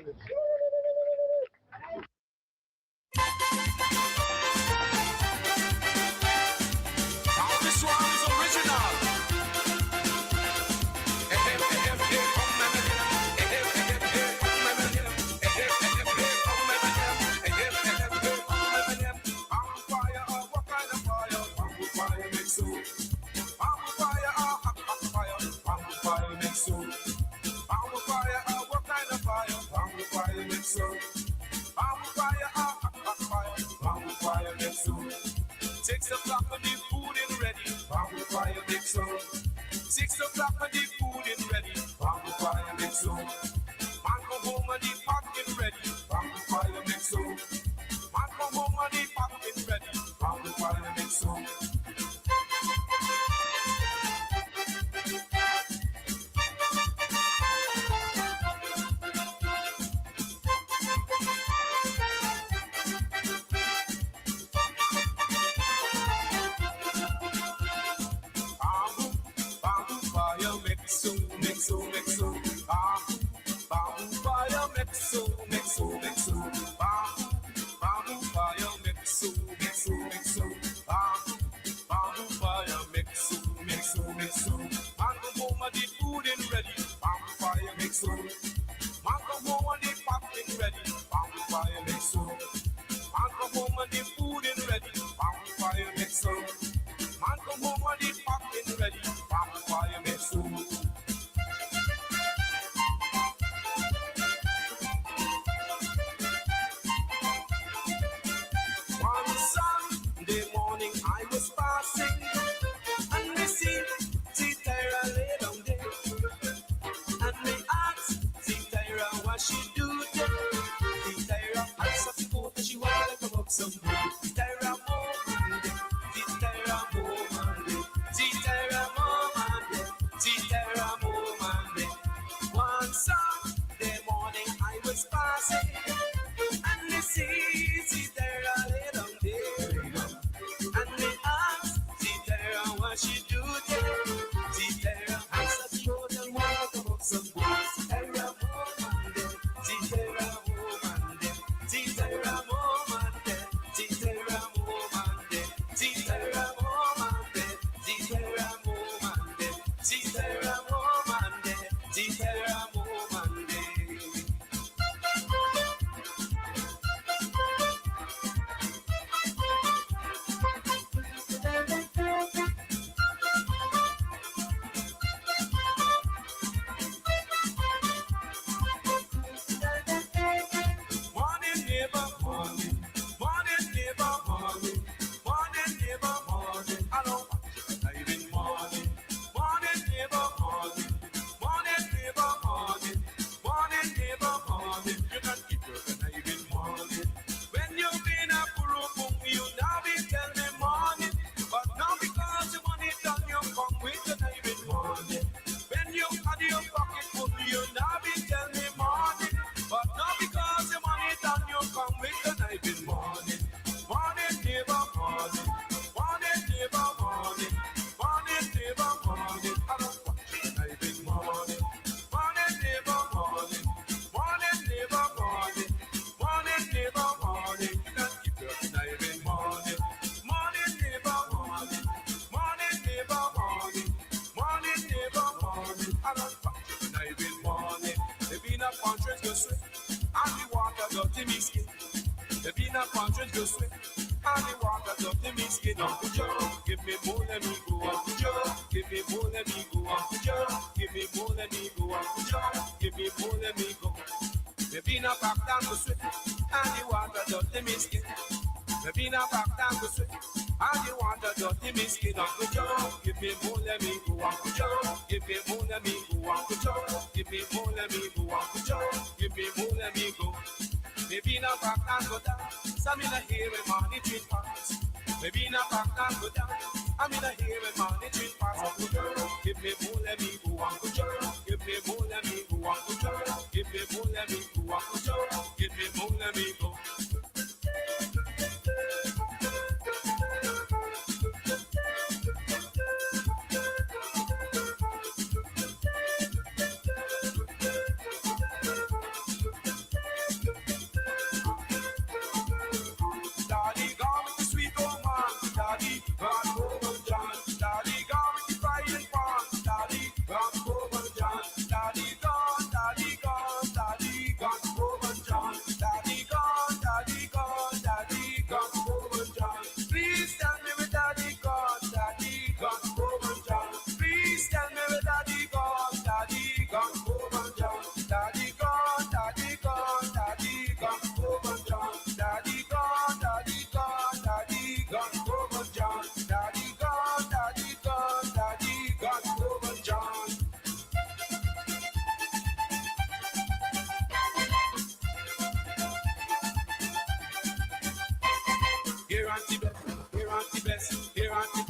This one is original. Six o'clock and the food is ready. Bamboo fire make sound. 6 o'clock and the food is ready. Bamboo fire make sound. Man come home and the pot is ready. Bamboo fire make sound. Man come home and the pot is ready. Bamboo fire make sound.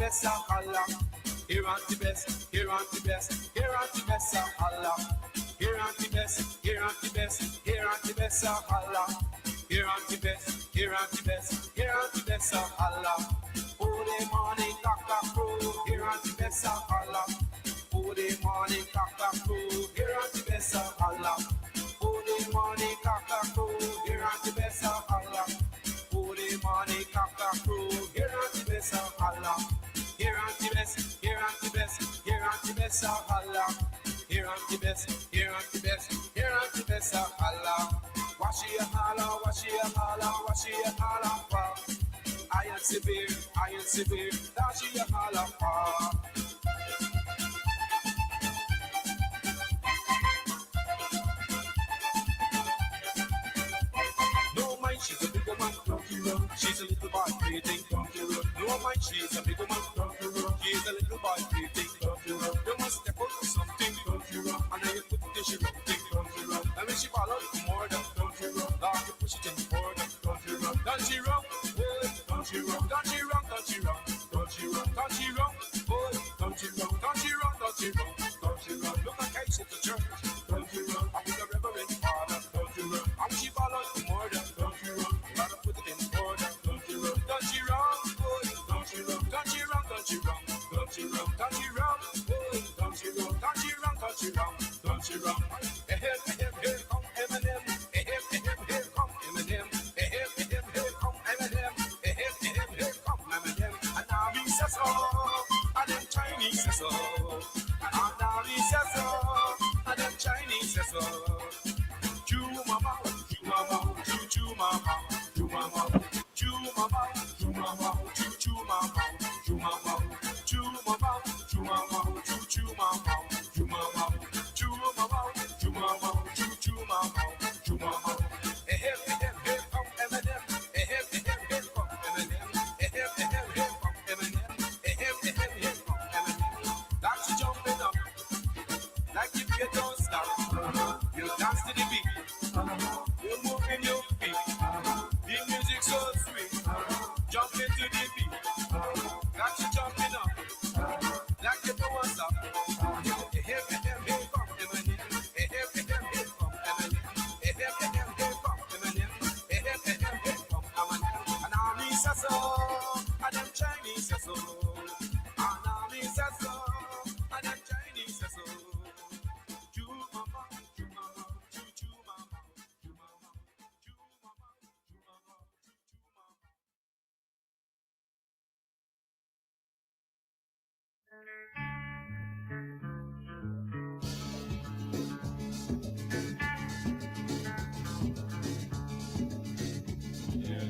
best of Allah. Here on the best, here on the best, here on the best of Allah. Here on the best, here on the best, here on the best of Allah. Here on the best, here on the best, here on the best of Allah. Holy morning, cock crow. Here on the best of Allah. Holy morning, cock crow. Here on the best of Allah. Holy morning, cock crow. Here on the best of Allah. Holy morning, cock crow. Here on the best of Allah. Here on the best, here on the best, here on the best of Allah. Here on the best, here on the best, here on the best of Allah. Wash your holla, wash your holla, wash your holla, pa. I am severe, dash your holla, pa. No mind, she's a big woman, don't you run. She's a little boy, pretty, don't you run. No mind, she's a big woman, don't you run. She's a little boy, pretty, don't you run. You must step out for something, don't you run. And now you put it in, she run, don't you run. And when she fall out more than, don't you run. Now you push it in more than, don't you run. Don't you run, boy, don't you run. Don't you run, don't you run. Don't you run, don't you run, boy, don't you run. Don't you run, don't you run. Don't you run. Look like I sit to church, don't you run. I'm with the reverend father, don't you run. And when she fall out more than, don't you run. You gotta put it in order, don't you run. Don't you run, boy, don't you run. Don't you run, don't you run. Don't you run, don't you run, boy, don't you run. Don't you run, don't you run. Don't you run. Here come Eminem. Here come Eminem. Here come Eminem. Here come Eminem. And now he says so, and them Chinese says so. And now he says so, and them Chinese says so. Chew mama, chew mama, chew mama, chew mama, chew mama, chew mama, chew mama, chew mama, chew mama, chew mama, chew mama, chew mama, chew mama, chew mama, chew mama, chew mama. Here come Eminem. Here come Eminem. Here come Eminem. Here come Eminem. That's you jumping up like if you don't stop. You dance to the beat. You're moving your feet. The music so sweet. Jump into the beat. Got you jumping up like you know what's up. Here come Eminem. Here come Eminem. Here come Eminem. Here come Eminem. And now me says so, and them Chinese says so. And now me says so, and them Chinese says so. Chew mama, chew mama, chew mama, chew mama, chew mama, chew mama, chew mama.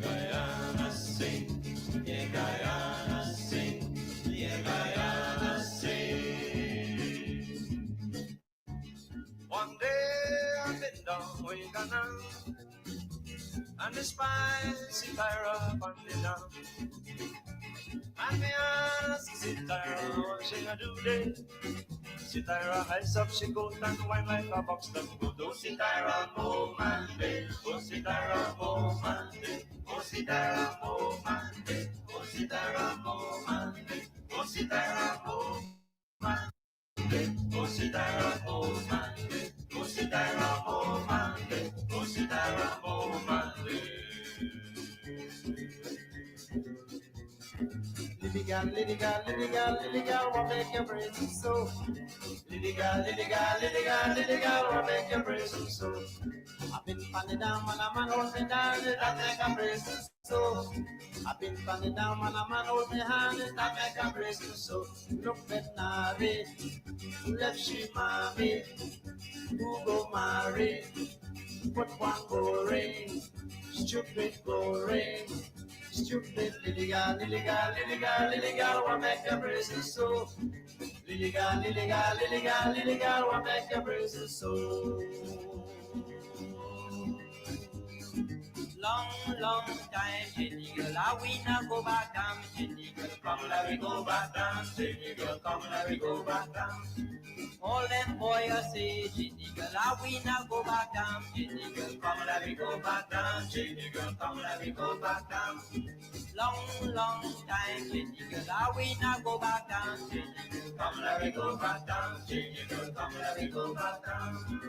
Guyana sing, yeah, Guyana sing, yeah, Guyana sing. One day I've been down with Ghana, and the spicy Tyra funding down. And me ask Sitara what she a do there. Sitara eyes up, she go and wine like a Buxton. Go do Sitara Momande, go Sitara Momande, go Sitara Momande, go Sitara Momande, go Sitara Momande, go Sitara Momande, go Sitara Momande, go Sitara Momande. Lily gal, lily gal, lily gal, lily gal, what make your brains so? Lily gal, lily gal, lily gal, lily gal, what make your brains so? I've been funny down when a man hold me down, that make a brains so. I've been funny down when a man hold me hand, that make a brains so. Look at Nari, left she mommy, who go marry, put one go ring, stupid go ring. Stupid lily gal, lily gal, lily gal, lily gal, what make your braces so? Lily gal, lily gal, lily gal, lily gal, what make your braces so? long time, Jenny girl. I we not go back down, Jenny girl. Come, let me go back down, Jenny girl. Come, let me go back down. All them boys say, Jenny girl, I we not go back down, Jenny girl. Come, let me go back down, Jenny girl. Come, let me go back down. Long time, Jenny girl, I we not go back down, Jenny girl. Come, let me go back down, Jenny girl. Come, let me go back down.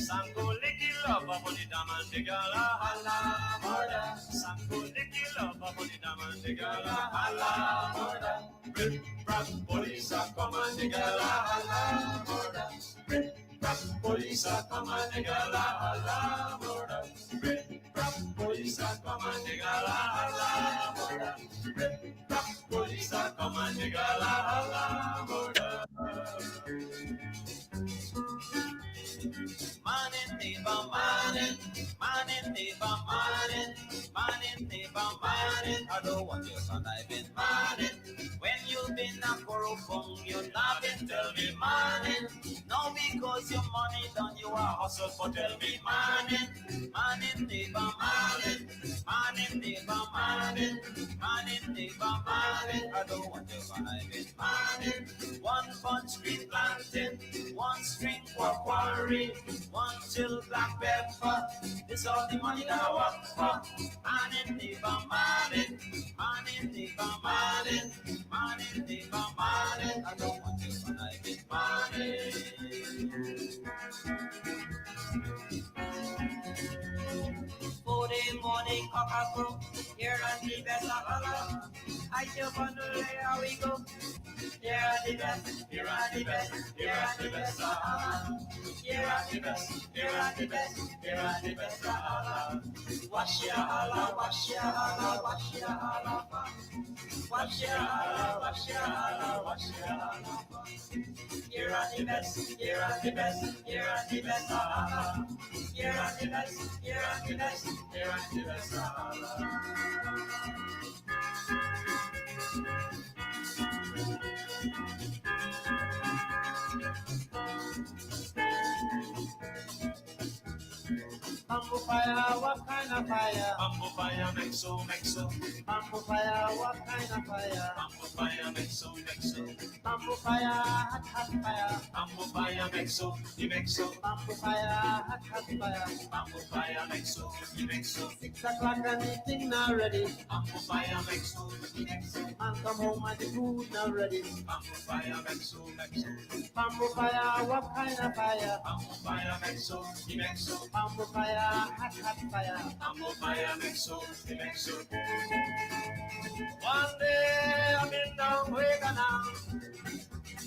Sango licky love for the diamond the girl Allah murder. Sango licky love for the diamond the girl Allah murder. Rip rap police come and the girl Allah murder. Rip rap police come and the girl Allah murder. Rip rap police come and the girl Allah murder. Rip rap police come and the girl Allah murder. Morning, neighbor, morning, neighbor, morning, neighbor, morning. I don't want your son, I've been morning. When you've been a corruption, you not been tell me morning. No, because your money done, you are hustle for tell me morning, neighbor, morning, neighbor, morning, neighbor, morning. I don't want your son, I've been morning. One bunch green planting, one string for quarry. One chill black pepper, this all the money that I work for. Morning, neighbor, morning, neighbor, morning, neighbor, morning. I don't want you when I get morning. 4 morning, cock-a-crow, here at the best of Allah. I jump on the way, how we go. Here are the best, here are the best, here are the best of Allah. Here are the best, here are the best, here are the best of Allah. Wash ya Allah, wash ya Allah, wash ya Allah. Wash ya Allah, wash ya Allah, wash ya Allah. Here are the best, here are the best, here are the best of Allah. Here are the best, here are the best, here are the best of Allah. Bamboo fire, what kind of fire? Bamboo fire, make so. Bamboo fire, what kind of fire? Bamboo fire, make so. Bamboo fire, hot fire. Bamboo fire, make so. Bamboo fire, hot fire. Bamboo fire, make so. 6 o'clock and the thing now ready. Bamboo fire, make so. Man come home and the food now ready. Bamboo fire, make so. Bamboo fire, what kind of fire? Bamboo fire, make so. Bamboo fire, hot fire. Bamboo fire, make so. One day I've been down way now,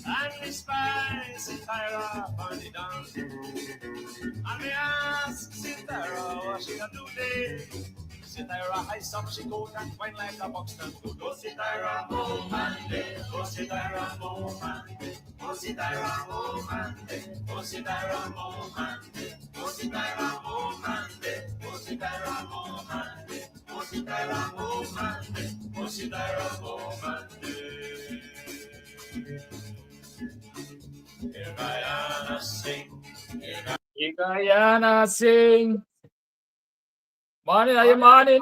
and the spicy fire burn it down. And me ask Sitara what she can do today. Sitara high up she go and wine like a Buxtonian. Go Sitara, oh Monday. Go Sitara, oh Monday. Go Sitara, oh Monday. Go Sitara, oh Monday. Go Sitara, oh Monday. Go Sitara, oh Monday. Go Sitara, oh Monday. Go Sitara, oh Monday. Here Guyana sing. Here Guyana sing. Morning, are you morning?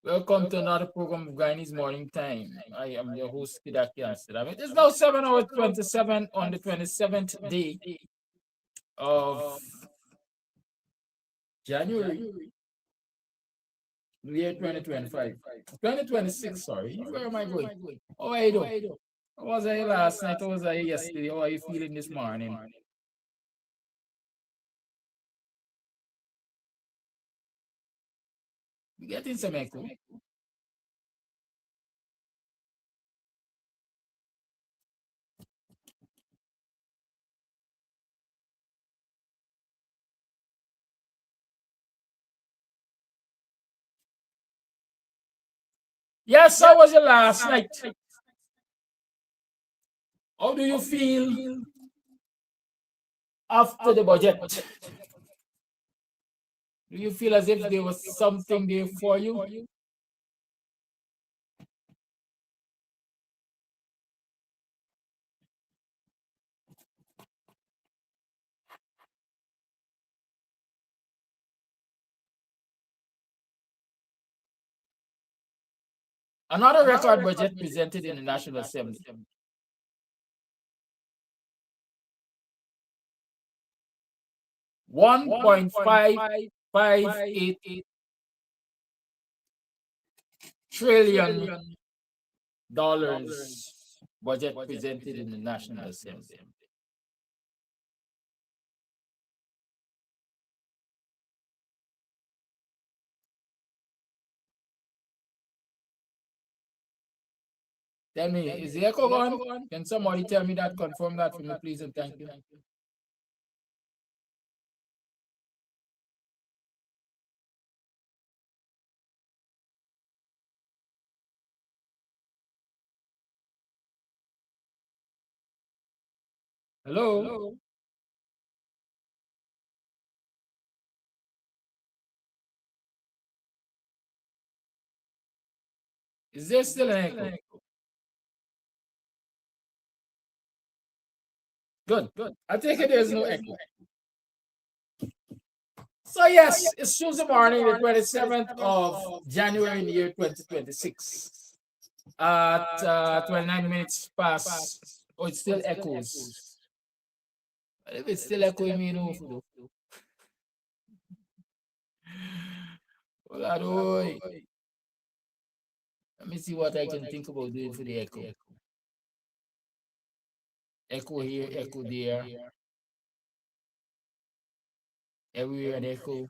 Welcome to another program of Guyanese Morning Time. I am your host, Kidaki Amsterdam. It is now 7 hours 27 on the 27th day of January, year 2025. 2026, sorry. Where am I going? How are you doing? How was I last night? How was I yesterday? How are you feeling this morning? You getting some echo? Yes, how was your last night? How do you feel after the budget? Do you feel as if there was something there for you? Another record budget presented in the National Assembly. $1.558 trillion budget presented in the National Assembly. Tell me, is the echo gone? Can somebody tell me that, confirm that for me, please, and thank you. Hello? Is there still an echo? Good. I take it there's no echo. So yes, it's Tuesday morning, the 27th of January in the year 2026. At 29 minutes past. Oh, it still echoes. But if it's still echoing, me no food. Let me see what I can think about doing for the echo. Echo here, echo there. Everywhere an echo.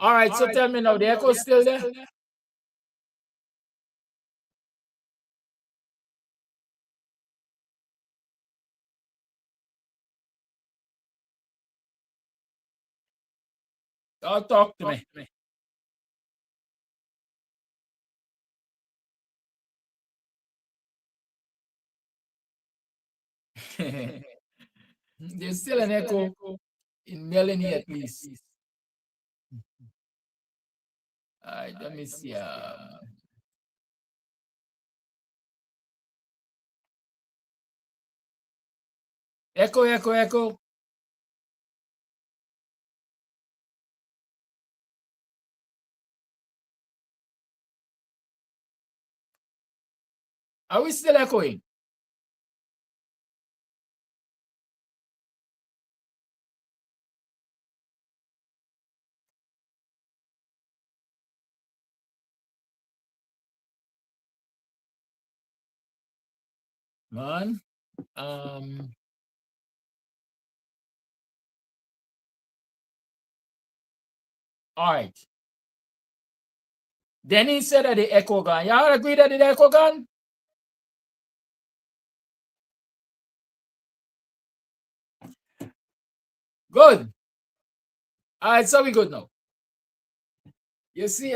All right, so tell me now, the echo's still there? Oh, talk to me. There's still an echo in Melanie at least. All right, let me see. Echo. Are we still echoing? Man, all right. Denny said that the echo gone. Y'all agree that the echo gone? Good. All right, so we good now. You see,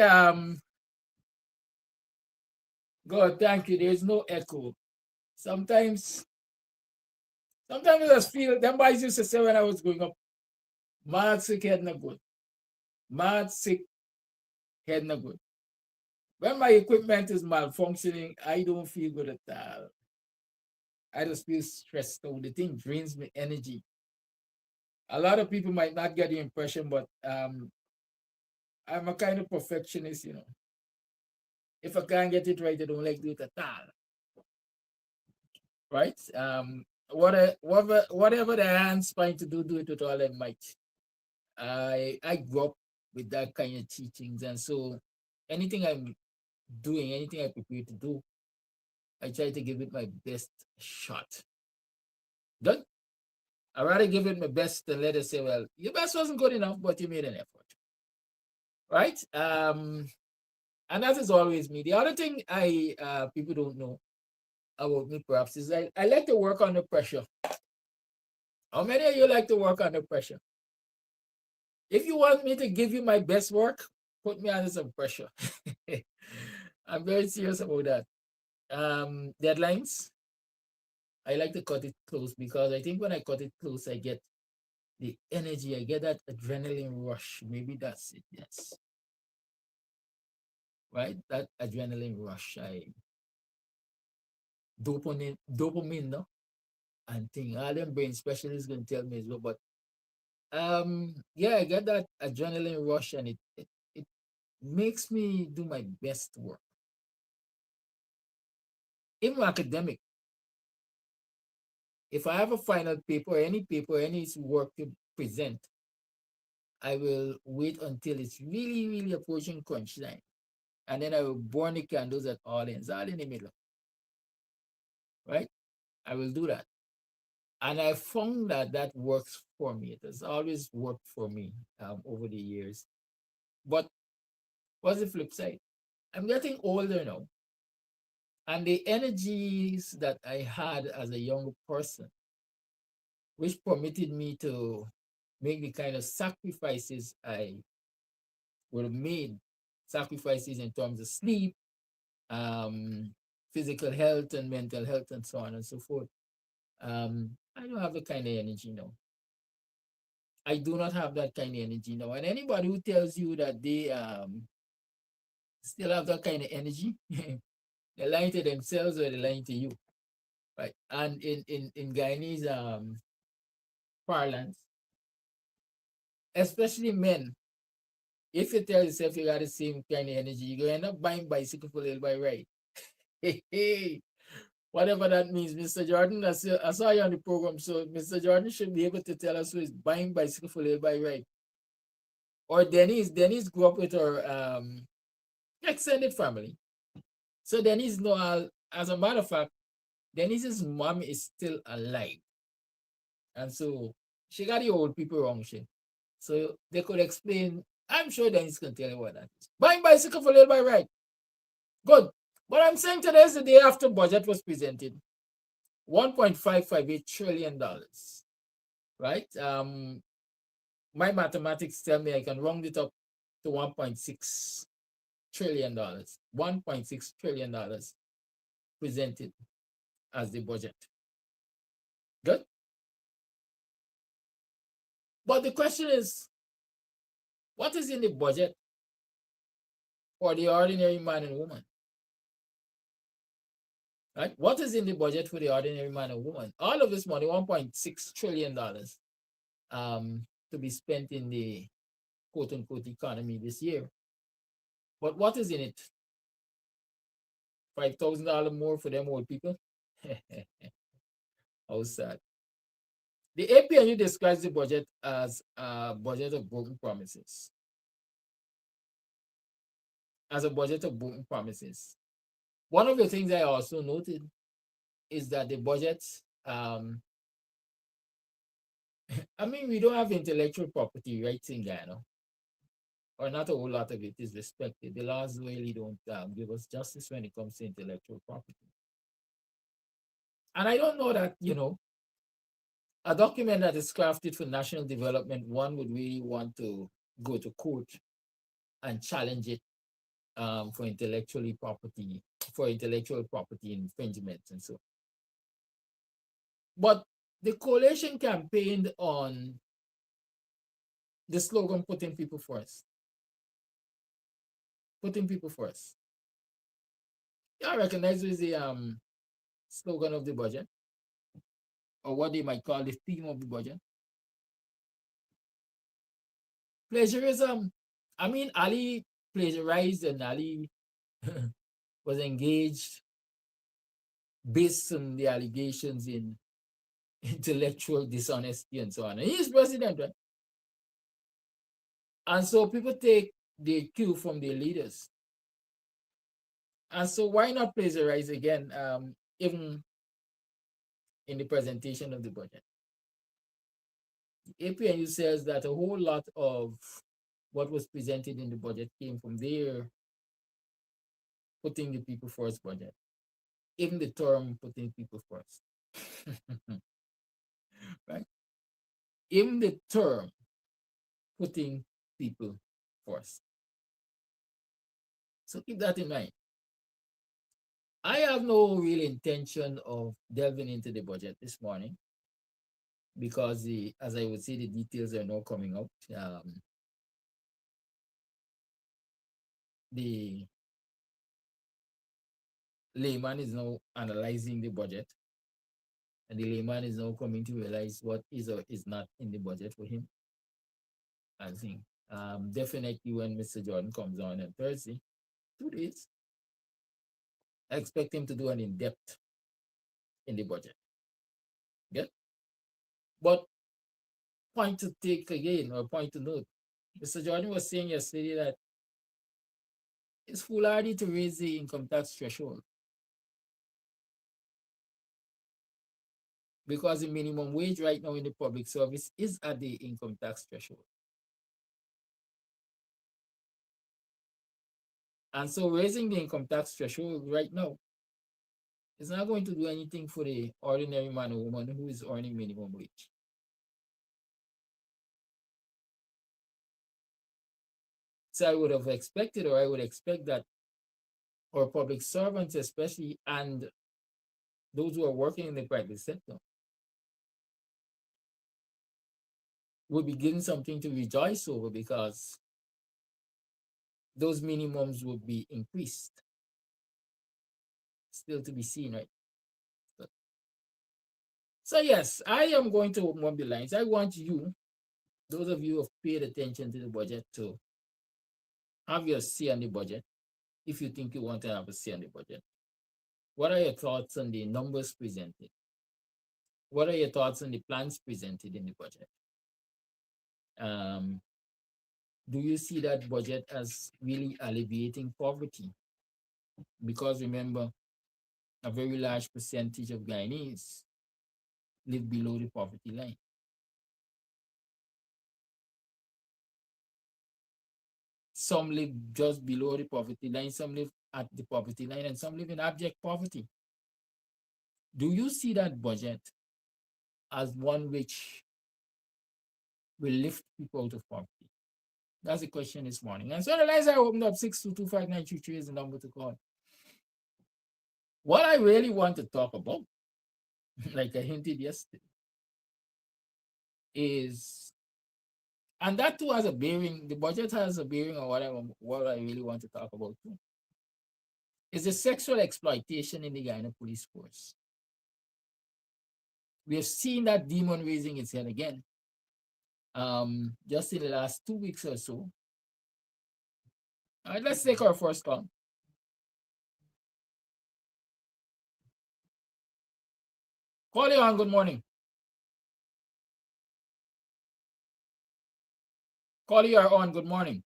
good, thank you. There's no echo. Sometimes I just feel, them boys used to say when I was growing up, mad sick head no good. Mad sick head no good. When my equipment is malfunctioning, I don't feel good at all. I just feel stressed out. The thing drains me energy. A lot of people might not get the impression, but I'm a kind of perfectionist, you know. If I can't get it right, I don't like to do it at all. Right? Whatever the hands find to do it with all their might. I grew up with that kind of teachings, and so anything I'm doing, anything I prepare to do, I try to give it my best shot. Good? I'd rather give it my best than let us say, well, your best wasn't good enough, but you made an effort. Right? And that is always me. The other thing people don't know about me perhaps is I like to work under pressure. How many of you like to work under pressure? If you want me to give you my best work, put me under some pressure. I'm very serious about that. Deadlines, I like to cut it close because I think when I cut it close, I get the energy, I get that adrenaline rush. Maybe that's it, yes. Right? That adrenaline rush. Dopamine, no? And thing. All them brain specialists gonna tell me as well, but Yeah, I get that adrenaline rush, and it makes me do my best work. Even academic, if I have a final paper, any work to present, I will wait until it's really, really approaching crunch time. And then I will burn the candles at all ends, all in the middle, right? I will do that. And I found that that works for me. It has always worked for me over the years. But what's the flip side? I'm getting older now. And the energies that I had as a young person, which permitted me to make the kind of sacrifices I would have made, sacrifices in terms of sleep, um, physical health and mental health and so on and so forth. I don't have the kind of energy now. I do not have that kind of energy now. And anybody who tells you that they still have that kind of energy, they're lying to themselves or they're lying to you. Right. And in Guyanese parlance, especially men, if you tell yourself you got the same kind of energy, you're gonna end up buying bicycle for little by right. Hey, hey, whatever that means, Mr. Jordan. I saw you on the program, so Mr. Jordan should be able to tell us who is buying bicycle for little by right. Or Denise. Denise grew up with her extended family. So Denise know as a matter of fact, Denise's mom is still alive. And so she got the old people wrong shit. So they could explain. I'm sure Denise can tell you what that is. Buying bicycle for little by right. Good. But I'm saying today is the day after budget was presented. $1.558 trillion. Right? My mathematics tell me I can round it up to $1.6 trillion. $1.6 trillion presented as the budget. Good. But the question is, what is in the budget for the ordinary man and woman? Right? What is in the budget for the ordinary man and woman? All of this money, $1.6 trillion, to be spent in the quote unquote economy this year. But what is in it? $5,000 more for them old people? How sad. The APNU describes the budget as a budget of broken promises. As a budget of broken promises. One of the things I also noted is that the budget, I mean, we don't have intellectual property rights in Ghana, or not a whole lot of it is respected. The laws really don't give us justice when it comes to intellectual property. And I don't know that, a document that is crafted for national development, one would really want to go to court and challenge it for intellectual property infringements and so. But the coalition campaigned on the slogan "Putting people first." Putting people first. Y'all recognize with the slogan of the budget, or what they might call the theme of the budget? Plagiarism. I mean, Ali plagiarized and Ali was engaged based on the allegations in intellectual dishonesty and so on. And he's president, right? And so people take the cue from their leaders. And so why not plagiarize again, even in the presentation of the budget? APNU says that a whole lot of what was presented in the budget came from their putting the people first budget. Even the term putting people first. Right? Even the term putting people first. So keep that in mind. I have no real intention of delving into the budget this morning because as I would say, the details are now coming out. The layman is now analyzing the budget, and the layman is now coming to realize what is or is not in the budget for him. I think. Definitely when Mr. Jordan comes on Thursday, 2 days, I expect him to do an in-depth in the budget. Yeah. But point to take again, or point to note, Mr. Jordan was saying yesterday that it's foolhardy to raise the income tax threshold because the minimum wage right now in the public service is at the income tax threshold. And so raising the income tax threshold right now is not going to do anything for the ordinary man or woman who is earning minimum wage. So I would have expected, or I would expect that our public servants, especially, and those who are working in the private sector, would be given something to rejoice over because those minimums would be increased. Still to be seen, right? So yes, I am going to open up the lines. I want you, those of you who have paid attention to the budget, to have your say on the budget, if you think you want to have a say on the budget. What are your thoughts on the numbers presented? What are your thoughts on the plans presented in the budget? Um, do you see that budget as really alleviating poverty? Because remember, a very large percentage of Guyanese live below the poverty line. Some live just below the poverty line, some live at the poverty line, and some live in abject poverty. Do you see that budget as one which will lift people out of poverty? That's the question this morning. And so the lines are opened up. 6225933 is the number to call. What I really want to talk about, like I hinted yesterday, is, and that too has a bearing, the budget has a bearing on what I really want to talk about too, is the sexual exploitation in the Guyana police force. We have seen that demon raising its head again. Just in the last 2 weeks or so. All right, let's take our first call. Call you on, good morning. Call you are on, good morning.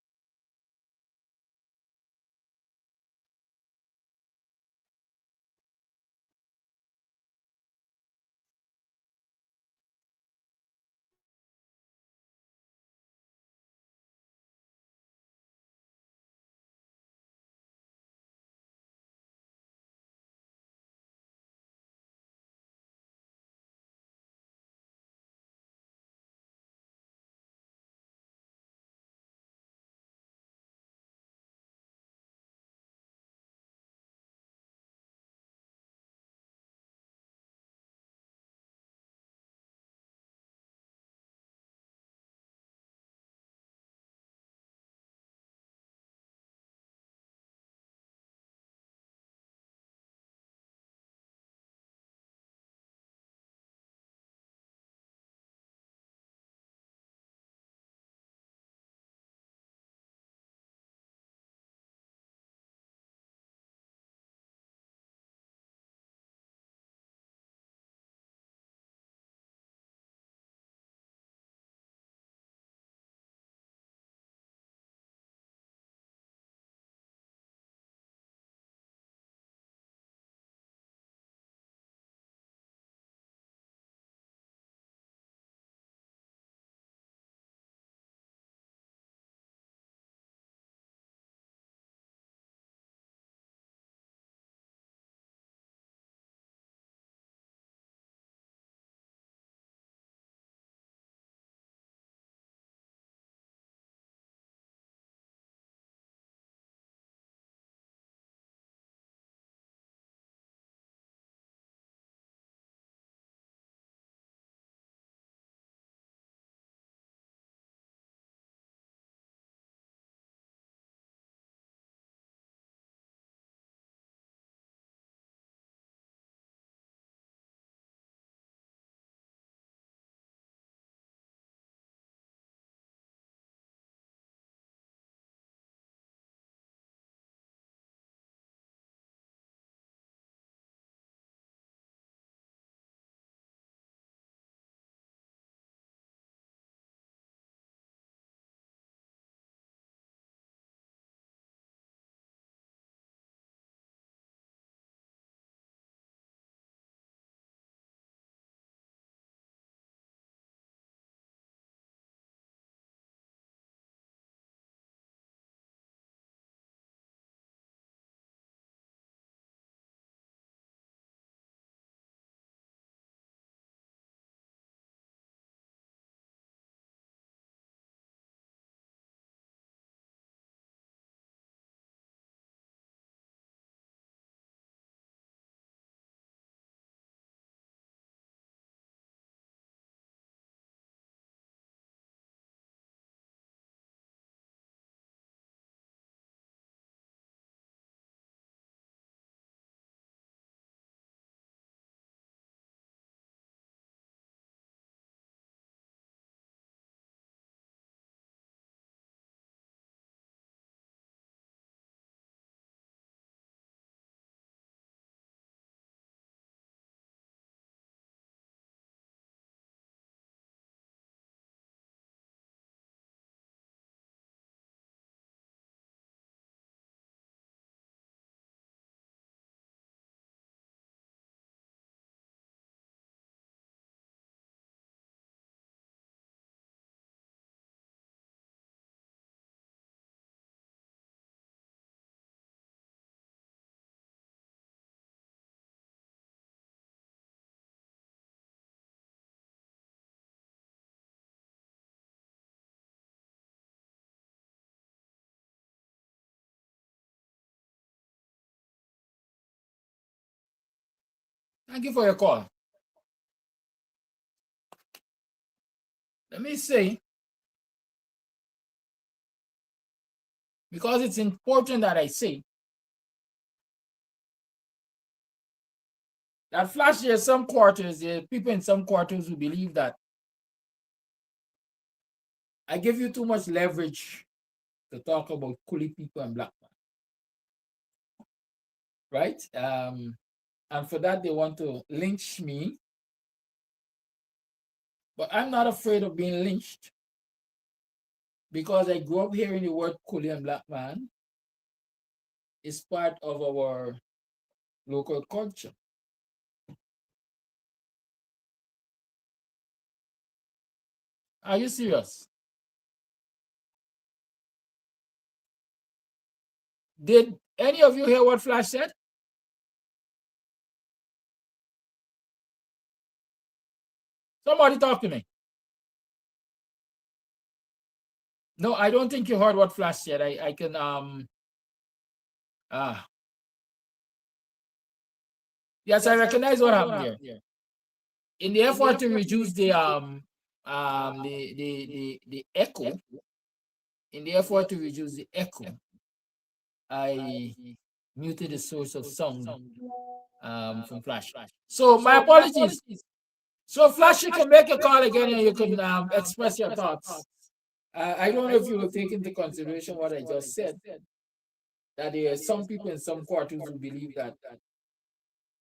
Thank you for your call. Let me say, because it's important that I say that Flash, there's some quarters, there are people in some quarters who believe that I give you too much leverage to talk about coolie people and black man. Right? And for that, they want to lynch me. But I'm not afraid of being lynched because I grew up hearing the word coolie and black man is part of our local culture. Are you serious? Did any of you hear what Flash said? Somebody talk to me. No, I don't think you heard what Flash said. I can yes, I recognize what happened here. In the effort to reduce the echo, in the effort to reduce the echo, I muted the source of sound from Flash. So my apologies. So Flash, you can make a call again and you can express your thoughts. I don't know if you will take into consideration what I just said, that there are some people in some quarters who believe that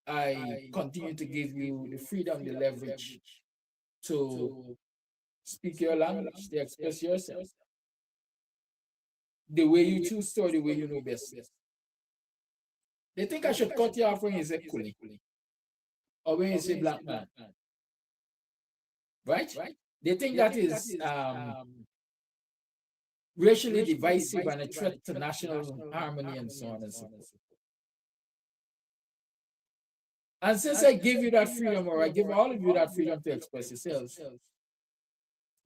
I continue to give you the freedom, the leverage to speak your language, to express yourself the way you choose to or the way you know best. They think I should cut you off when you say coolie or when you say black man. Right? They think that is racially divisive and a threat to national harmony and so on and so forth. And since I give you that freedom, or I give all of you that freedom to express yourselves,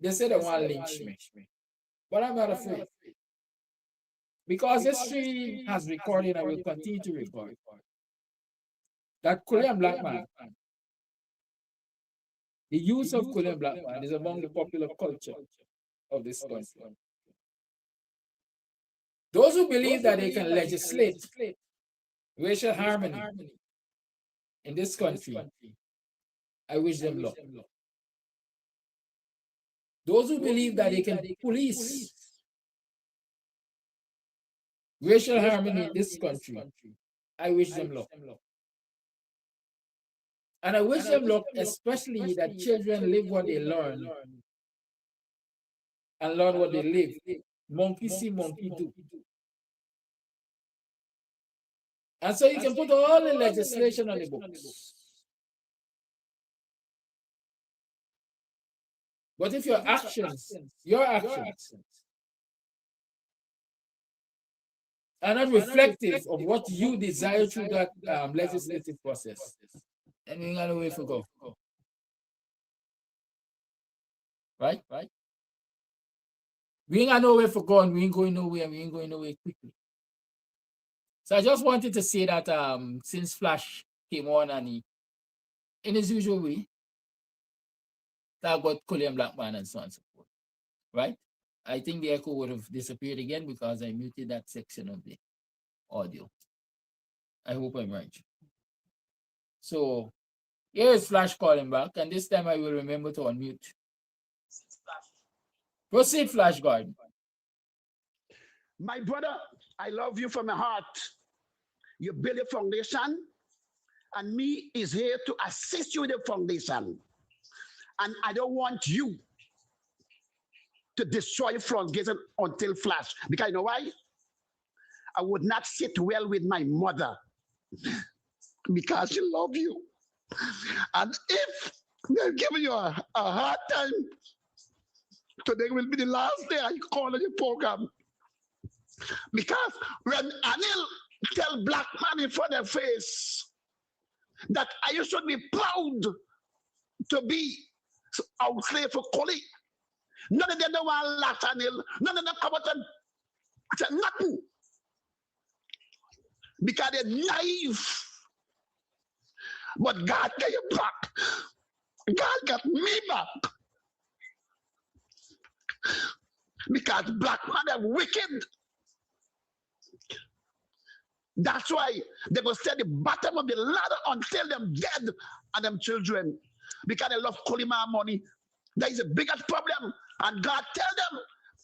they say they want to lynch me. But I'm not afraid. Because history has recorded and will continue to record that Korean black man, the use of Korean black man is among the popular culture of this country. Those who believe that they can legislate racial harmony in this country, I wish them luck. Those who believe that they can police racial harmony in this country, I wish them luck. And I wish them luck, especially that children live what they learn and learn what they live. Monkey see, monkey do. And so you can put all the legislation on the books. But if your actions are not reflective of what you desire through that legislative process, then we ain't got no way to go. Right? We ain't got no way for go and we ain't going nowhere and we ain't going nowhere quickly. So I just wanted to say that since Flash came on and he, in his usual way, talk about Korean black man and so on and so forth. Right? I think the echo would have disappeared again because I muted that section of the audio. I hope I'm right. So here is Flash calling back, and this time I will remember to unmute. Proceed, Flash Garden. My brother, I love you from my heart. You build a foundation, and me is here to assist you with the foundation. And I don't want you to destroy floodgates until Flash. Because you know why? I would not sit well with my mother because she loves you. And if they're giving you a hard time, today will be the last day I call on your program. Because when Anil tell black man in front of their face that I should be proud to be out slave for Koli, none of them don't want to laugh Anil, none of them come out and say nothing. Because they're naive. But God got you back. God got me back. Because black man are wicked. That's why they will stay at the bottom of the ladder until them dead and them children. Because they love Kolima money. That is the biggest problem. And God tell them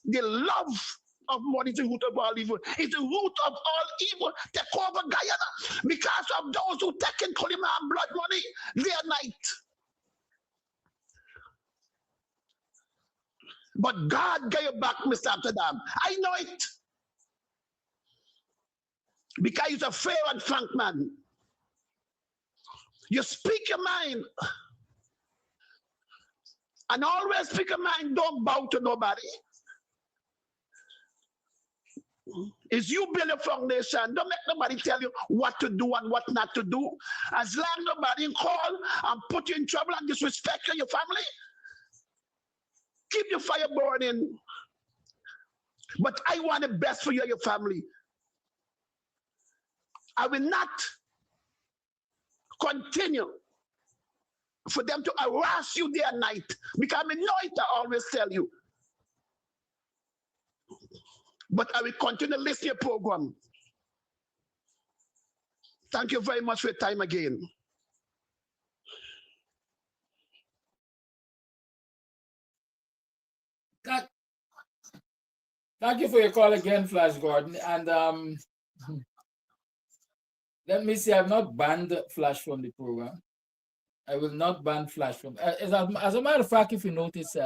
the love of money is the root of all evil. It's the root of all evil. Take over Guyana. Because of those who take in Kolima and blood money day and night. But God gave you back, Mr. Amsterdam. I know it. Because he's a fair and frank man. You speak your mind. And always speak your mind. Don't bow to nobody. It's you build a foundation. Don't make nobody tell you what to do and what not to do. As long as nobody call and put you in trouble and disrespect your family, keep your fire burning. But I want the best for you and your family. I will not continue for them to harass you day and night. Because I know it, I always tell you. But I will continue to listen to your program. Thank you very much for your time again. Thank you for your call again, Flash Gordon. And let me see, I've not banned Flash from the program. I will not ban Flash from. As a matter of fact, if you notice,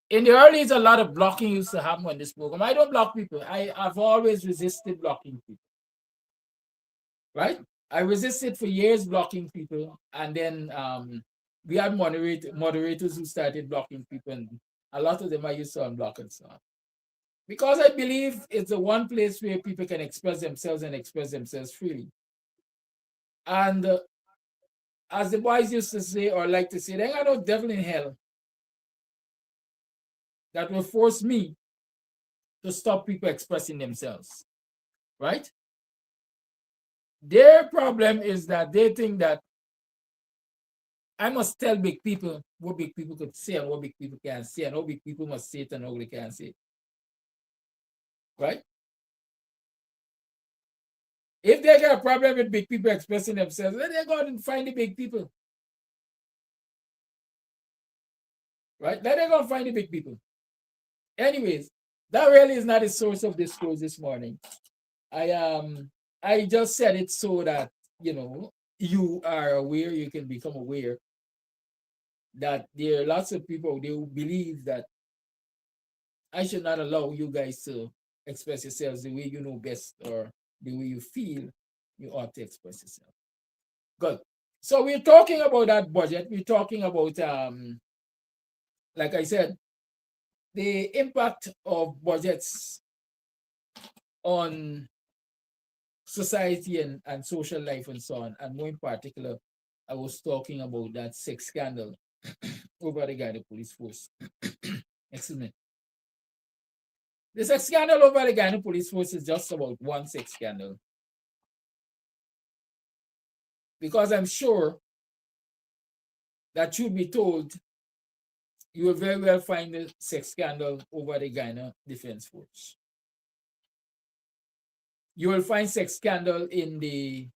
in the early days, a lot of blocking used to happen on this program. I don't block people. I've always resisted blocking people. Right? I resisted for years blocking people, and then we had moderators who started blocking people, and a lot of them I used to unblock and so on. Because I believe it's the one place where people can express themselves and express themselves freely. And as the boys used to say, or like to say, they ain't got no devil in hell that will force me to stop people expressing themselves, right? Their problem is that they think that I must tell big people what big people could say and what big people can't say, and how big people must say it and how they can't say it, right? If they got a problem with big people expressing themselves, then they go out and find the big people, right? Let them go and find the big people. Anyways, that really is not the source of discourse this morning. I just said it so that you are aware, you can become aware that there are lots of people who believe that I should not allow you guys to express yourselves the way you know best or the way you feel you ought to express yourself. Good. So we're talking about that budget. We're talking about, like I said, the impact of budgets on society and social life and so on. And more in particular, I was talking about that sex scandal over the Ghana police force. Excuse me. The sex scandal over the Ghana police force is just about one sex scandal. Because I'm sure that you'd be told you will very well find the sex scandal over the Ghana Defense Force. You will find sex scandal in the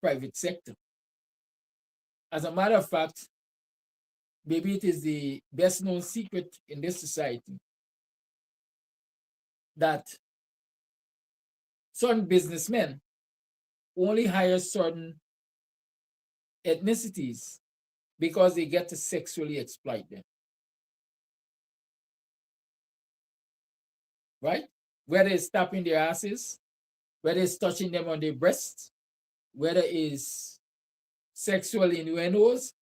private sector. As a matter of fact, maybe it is the best known secret in this society that certain businessmen only hire certain ethnicities because they get to sexually exploit them. Right? Whether it's tapping their asses, whether it's touching them on their breasts, whether it's sexual innuendos,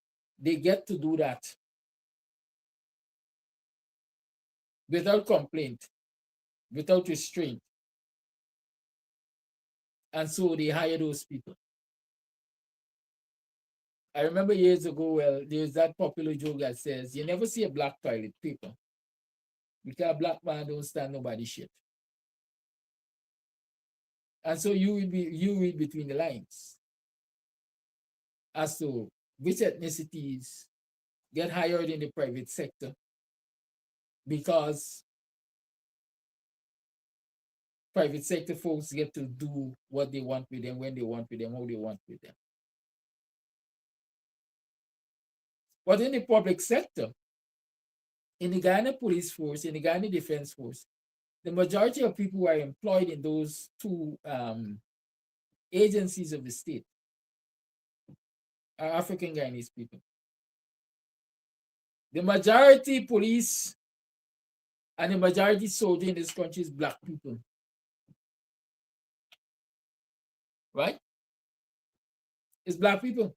they get to do that without complaint, without restraint. And so they hire those people. I remember years ago, well, there's that popular joke that says, you never see a black toilet paper because a black man don't stand nobody's shit. And so you read between the lines. as to which ethnicities get hired in the private sector because private sector folks get to do what they want with them, when they want with them, how they want with them. But in the public sector, in the Ghana Police Force, in the Ghana Defense Force, the majority of people who are employed in those two agencies of the state are African Guyanese people. The majority police and the majority soldier in this country is Black people. Right? It's Black people.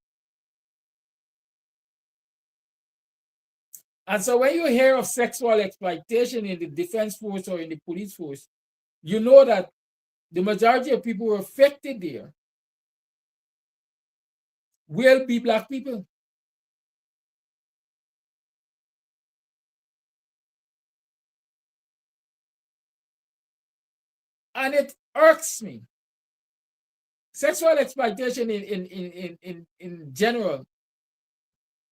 And so when you hear of sexual exploitation in the defense force or in the police force, you know that the majority of people who are affected there will be Black people. And it irks me. Sexual exploitation in general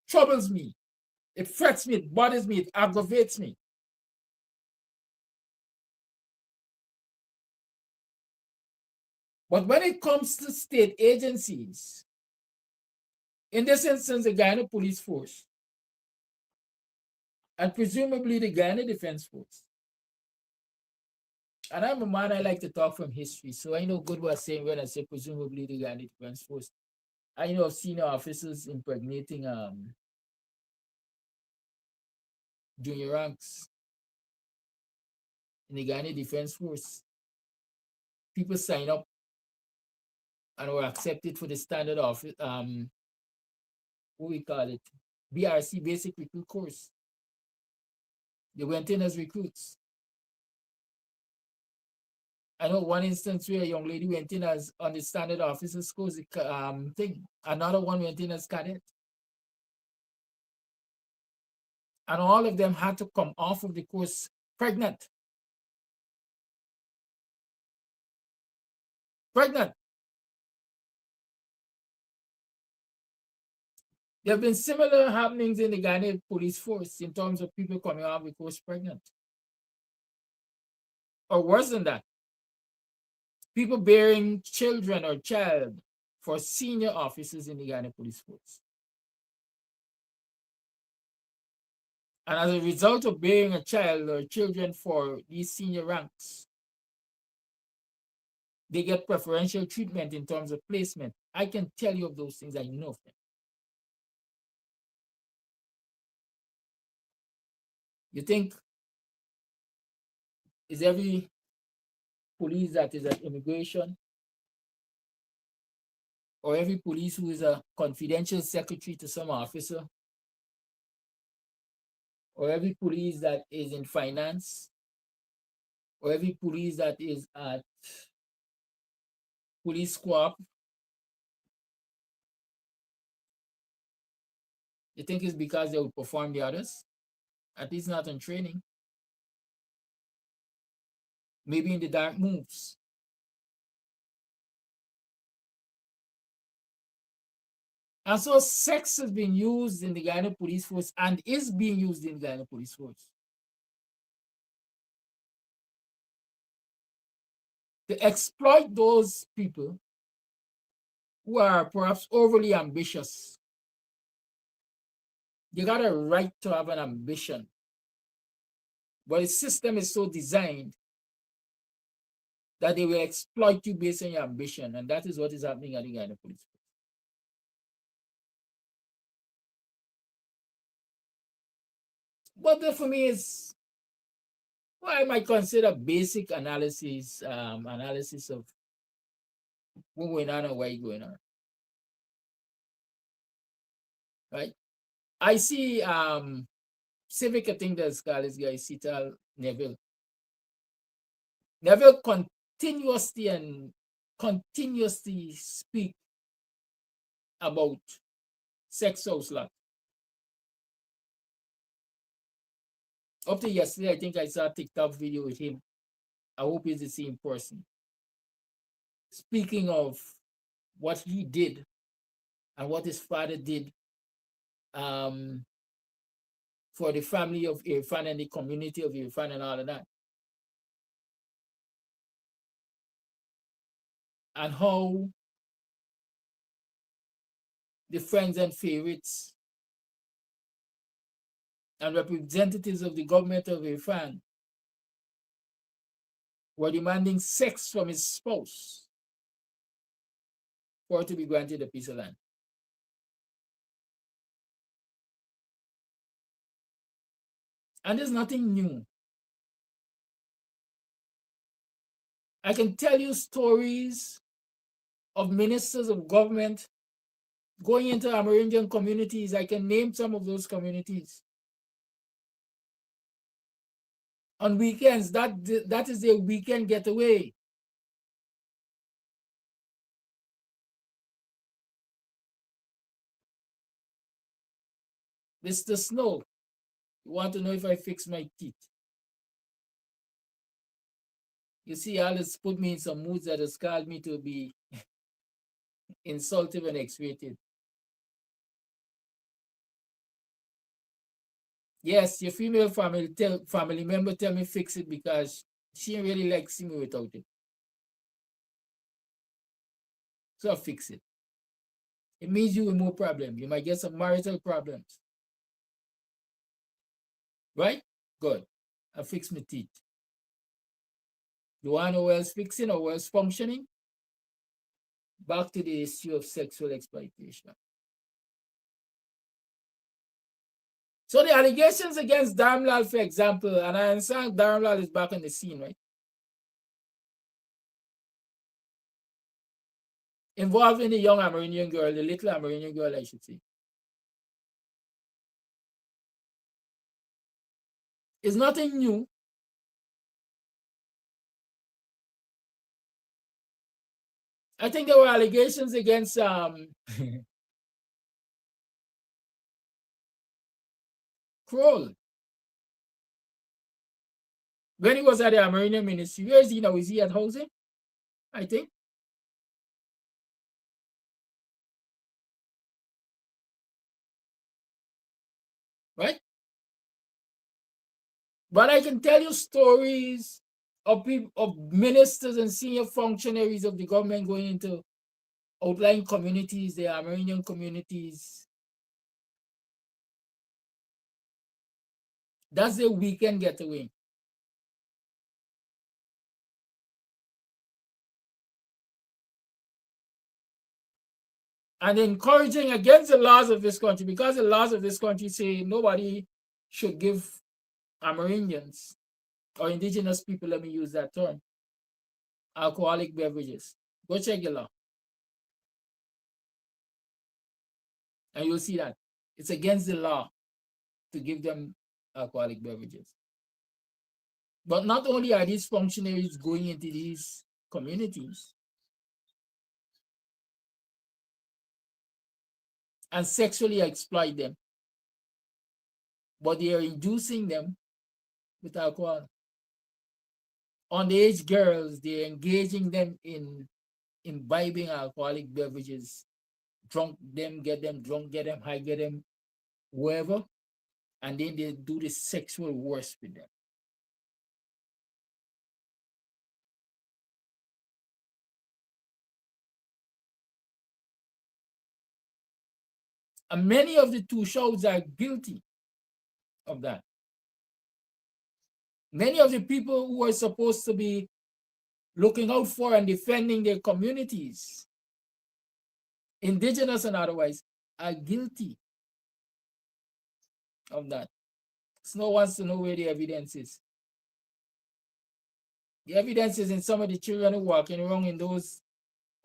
troubles me. It frets me, it bothers me, it aggravates me. But when it comes to state agencies, in this instance, the Guyana Police Force, and presumably the Guyana Defense Force, and I'm a man, I like to talk from history, so I know good what I'm saying when I say presumably the Guyana Defense Force. I know of senior officers impregnating junior ranks in the Guyana Defense Force. People sign up and were accepted for the standard of what we call it, BRC, basic recruit course. They went in as recruits. I know one instance where a young lady went in as on the standard officers course thing. Another one went in as cadet. And all of them had to come off of the course pregnant. Pregnant. There have been similar happenings in the Ghana police force in terms of people coming off the course pregnant. Or worse than that, people bearing children or child for senior officers in the Ghana police force. And as a result of bearing a child or children for these senior ranks, they get preferential treatment in terms of placement. I can tell you of those things, I know of them. You think is every police that is at immigration or every police who is a confidential secretary to some officer or every police that is in finance or every police that is at police co-op, you think it's because they will perform the others? At least not in training. Maybe in the dark moves. And so sex has been used in the Ghana police force and is being used in the Ghana police force to exploit those people who are perhaps overly ambitious. You got a right to have an ambition, but the system is so designed that they will exploit you based on your ambition, and that is what is happening at the Ghana police force. But that for me is what I might consider basic analysis, analysis of what's going on and why it's going on. Right? I see civic attendance called this guy Sital Neville. Neville continuously speak about sex house lot. Up to yesterday, I think I saw a TikTok video with him. I hope it's the same person. Speaking of what he did and what his father did for the family of Irfan and the community of Irfan and all of that. And how the friends and favorites and representatives of the government of Irfan were demanding sex from his spouse for it to be granted a piece of land. And there's nothing new. I can tell you stories of ministers of government going into Amerindian communities. I can name some of those communities. On weekends, that is their weekend getaway. Mr. Snow, you want to know if I fix my teeth? You see, Alice put me in some moods that has caused me to be insulted and X-rated. Yes, your female family member tell me fix it because she really likes seeing me without it. So I fix it. It means you with more problems. You might get some marital problems. Right? Good. I fix my teeth. You want to know who else fixing or who else functioning? Back to the issue of sexual exploitation. So the allegations against Dharmlal, for example, and I understand Dharmlal is back on the scene, right? Involving the young Amerindian girl, the little Amerindian girl, I should say. It's nothing new. I think there were allegations against Kroll. When he was at the Amerindian ministry, where is he now? Is he at housing? I think. Right? But I can tell you stories of people, of ministers and senior functionaries of the government going into outlying communities, the Amerindian communities. That's their weekend getaway. And encouraging against the laws of this country, because the laws of this country say nobody should give Amerindians or indigenous people, let me use that term, alcoholic beverages. Go check your law. And you'll see that it's against the law to give them alcoholic beverages. But not only are these functionaries going into these communities and sexually exploit them, but they are inducing them with alcohol. Underage girls, they're engaging them in imbibing alcoholic beverages, drunk them, get them drunk, get them high, get them wherever, and then they do the sexual worst with them. And many of the two shows are guilty of that. Many of the people who are supposed to be looking out for and defending their communities, indigenous and otherwise, are guilty of that. Snow wants to know where the evidence is. The evidence is in some of the children who are walking around in those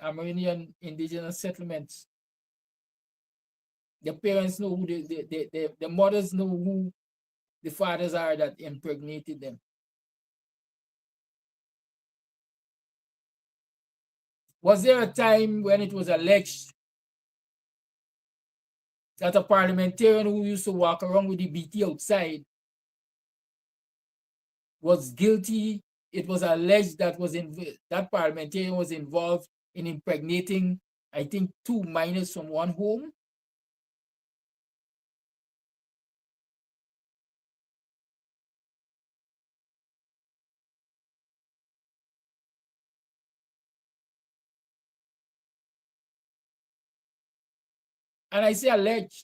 Amerindian indigenous settlements. The parents know who the mothers know who the fathers are that impregnated them. Was there a time when it was alleged that a parliamentarian who used to walk around with the BT outside was guilty? It was alleged that that parliamentarian was involved in impregnating I think 2 minors from one home. And I say alleged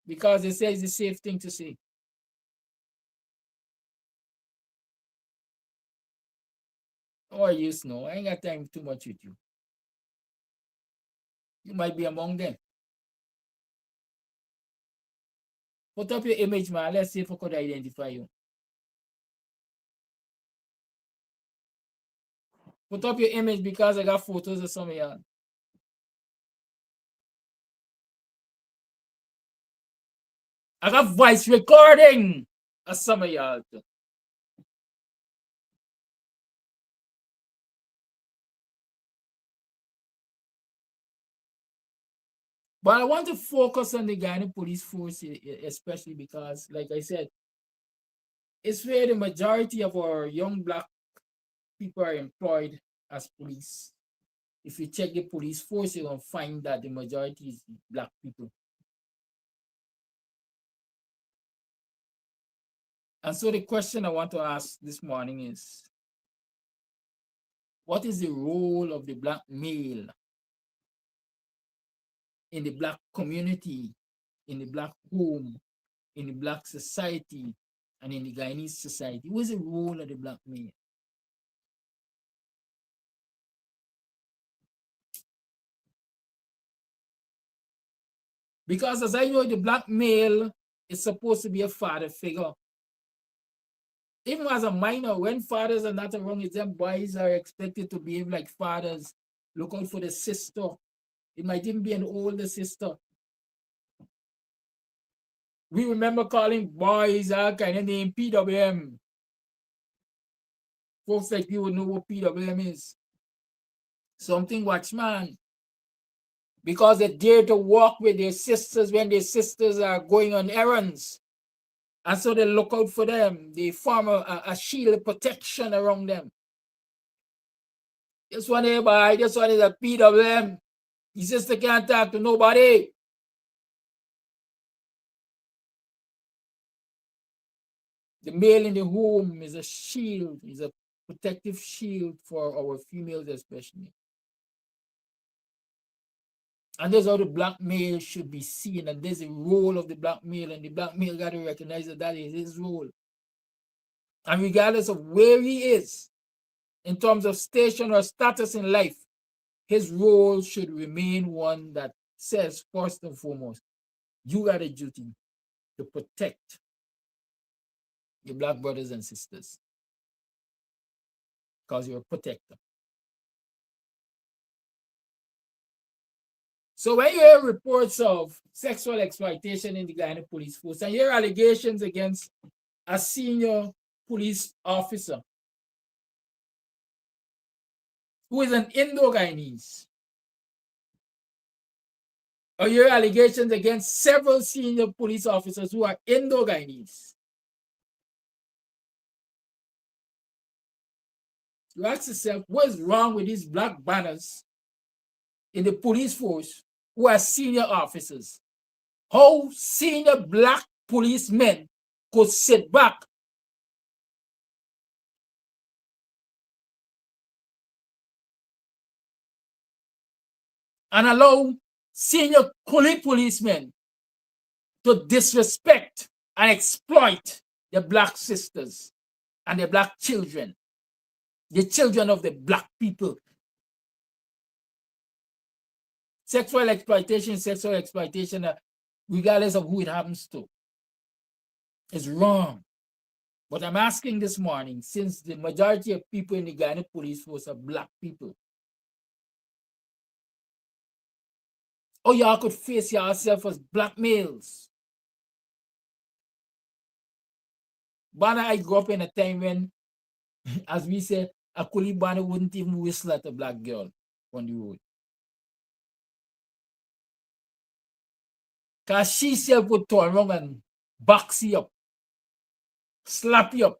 because they say it's the safe thing to say. Oh, you know, I ain't got time too much with you. You might be among them. Put up your image, man. Let's see if I could identify you. Put up your image because I got photos of some of y'all. I got voice recording of some of y'all too. But I want to focus on the Guyana police force, especially because, like I said, it's where the majority of our young black people are employed as police. If you check the police force, you're going to find that the majority is black people. And so the question I want to ask this morning is, what is the role of the black male in the black community, in the black home, in the black society, and in the Guyanese society? What is the role of the black male? Because as I know, the black male is supposed to be a father figure. Even as a minor, when fathers are not around, it's them boys are expected to behave like fathers. Look out for the sister. It might even be an older sister. We remember calling boys all kind of name PWM. Folks like you would know what PWM is. Something watchman. Because they dare to walk with their sisters when their sisters are going on errands. And so they look out for them. They form a shield of protection around them. This one here, boy, this one is a PWM. His sister can't talk to nobody. The male in the home is a shield, is a protective shield for our females especially. And that's how the black male should be seen. And there's a role of the black male, and the black male got to recognize that that is his role. And regardless of where he is, in terms of station or status in life, his role should remain one that says, first and foremost, you got a duty to protect your black brothers and sisters because you're a protector. So when you hear reports of sexual exploitation in the Guyana police force and you hear allegations against a senior police officer who is an Indo-Guyanese, or you hear allegations against several senior police officers who are Indo-Guyanese, you ask yourself, what is wrong with these black banners in the police force who are senior officers? How senior black policemen could sit back and allow senior policemen to disrespect and exploit the black sisters and the black children, the children of the black people. Sexual exploitation, regardless of who it happens to, is wrong. But I'm asking this morning, since the majority of people in the Guyana police force are black people, or y'all could face yourself as black males. But I grew up in a time when, as we say, a Kulibana wouldn't even whistle at a black girl on the road. Because she self would turn around and box you up, slap you up,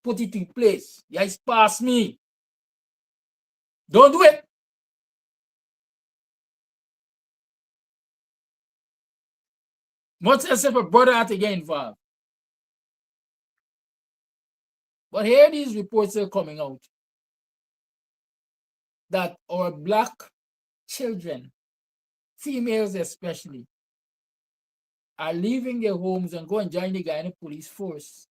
put it in place. You guys pass me. Don't do it. Much as if a brother had to get involved. But here these reports are coming out that our black children, females especially, are leaving their homes and go and join the Guyana police force,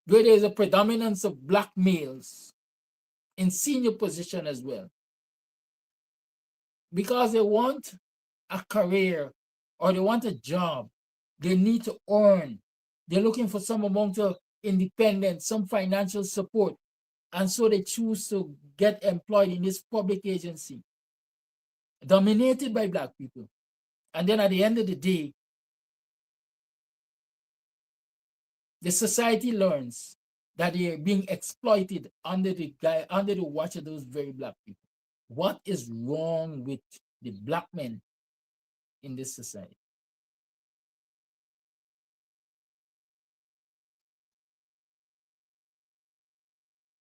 where there's a predominance of black males in senior position as well, because they want a career or they want a job. They need to earn. They're looking for some amount of independence, some financial support. And so they choose to get employed in this public agency dominated by black people. And then at the end of the day, the society learns that they are being exploited under the watch of those very black people. What is wrong with the black men in this society?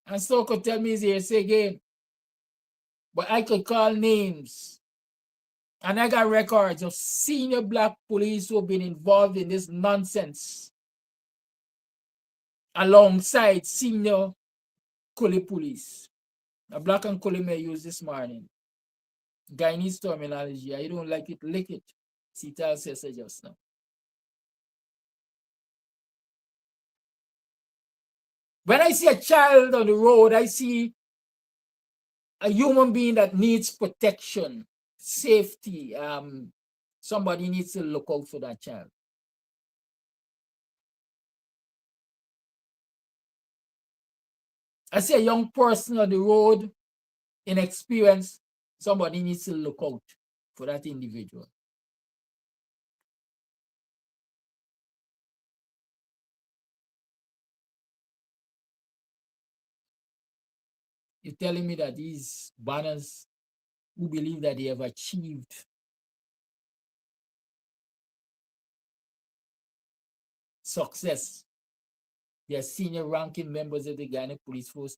And so could tell me here, say again, but I could call names. And I got records of senior black police who have been involved in this nonsense alongside senior Kuli police. A black and Kuli may use this morning. Guyanese terminology. I don't like it, lick it. Sital says it just now. When I see a child on the road, I see a human being that needs protection, safety. Somebody needs to look out for that child. I see a young person on the road, inexperienced. Somebody needs to look out for that individual. You're telling me that these banners who believe that they have achieved success, they are senior ranking members of the Guyana Police Force,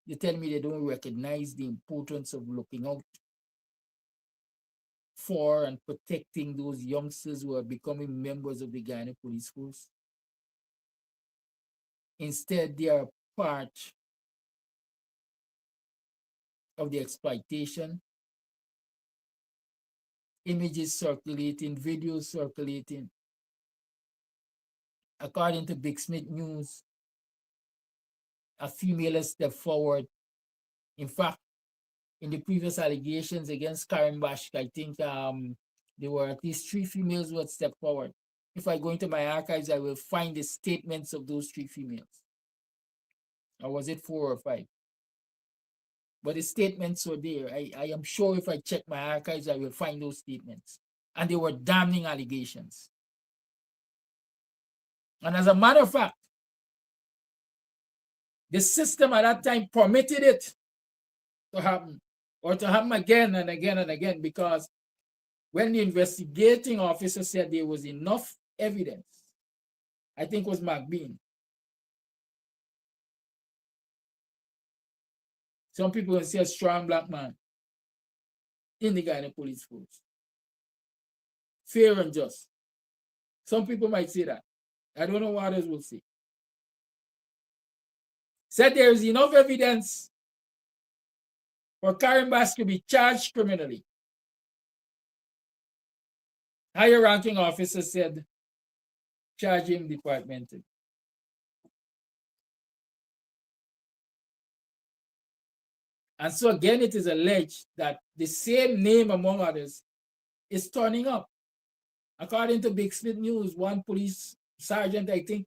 you tell me they don't recognize the importance of looking out for and protecting those youngsters who are becoming members of the Guyana Police Force? Instead, they are part of the exploitation, images circulating, videos circulating. According to Big Smith News, a female has stepped forward. In fact, in the previous allegations against Karen Bashk, I think there were at least 3 females who had stepped forward. If I go into my archives, I will find the statements of those 3 females. Or was it 4 or 5? But the statements were there. I am sure if I check my archives, I will find those statements. And they were damning allegations. And as a matter of fact, the system at that time permitted it to happen, or to happen again and again and again, because when the investigating officer said there was enough evidence, I think it was McBean. Some people will say a strong black man in the Guyana Police Force. Fair and just. Some people might say that. I don't know what others will say. Said there is enough evidence for Karen Bass to be charged criminally. Higher ranking officer said, charge him departmentally. And so again, it is alleged that the same name, among others, is turning up. According to Big Smith News, one police sergeant, I think,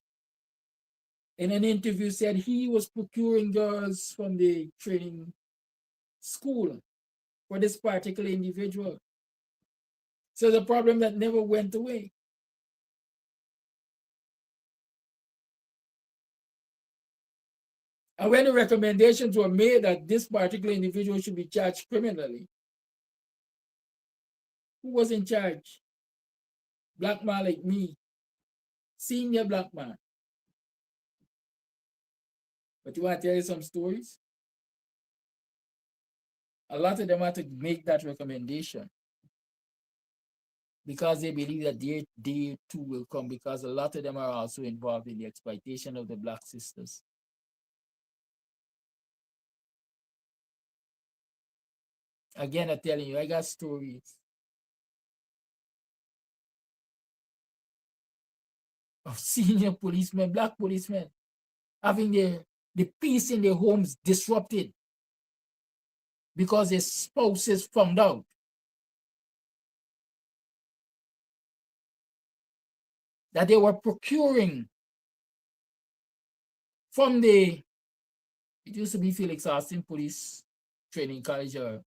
in an interview said he was procuring girls from the training school for this particular individual. So the problem that never went away. And when the recommendations were made that this particular individual should be charged criminally, who was in charge? Black man like me, senior black man. But you want to tell you some stories? A lot of them had to make that recommendation. because they believe that their day too will come, because a lot of them are also involved in the exploitation of the black sisters. Again, I'm telling you, I got stories of senior policemen, black policemen, having the peace in their homes disrupted because their spouses found out that they were procuring from it used to be Felix Austin Police Training College, or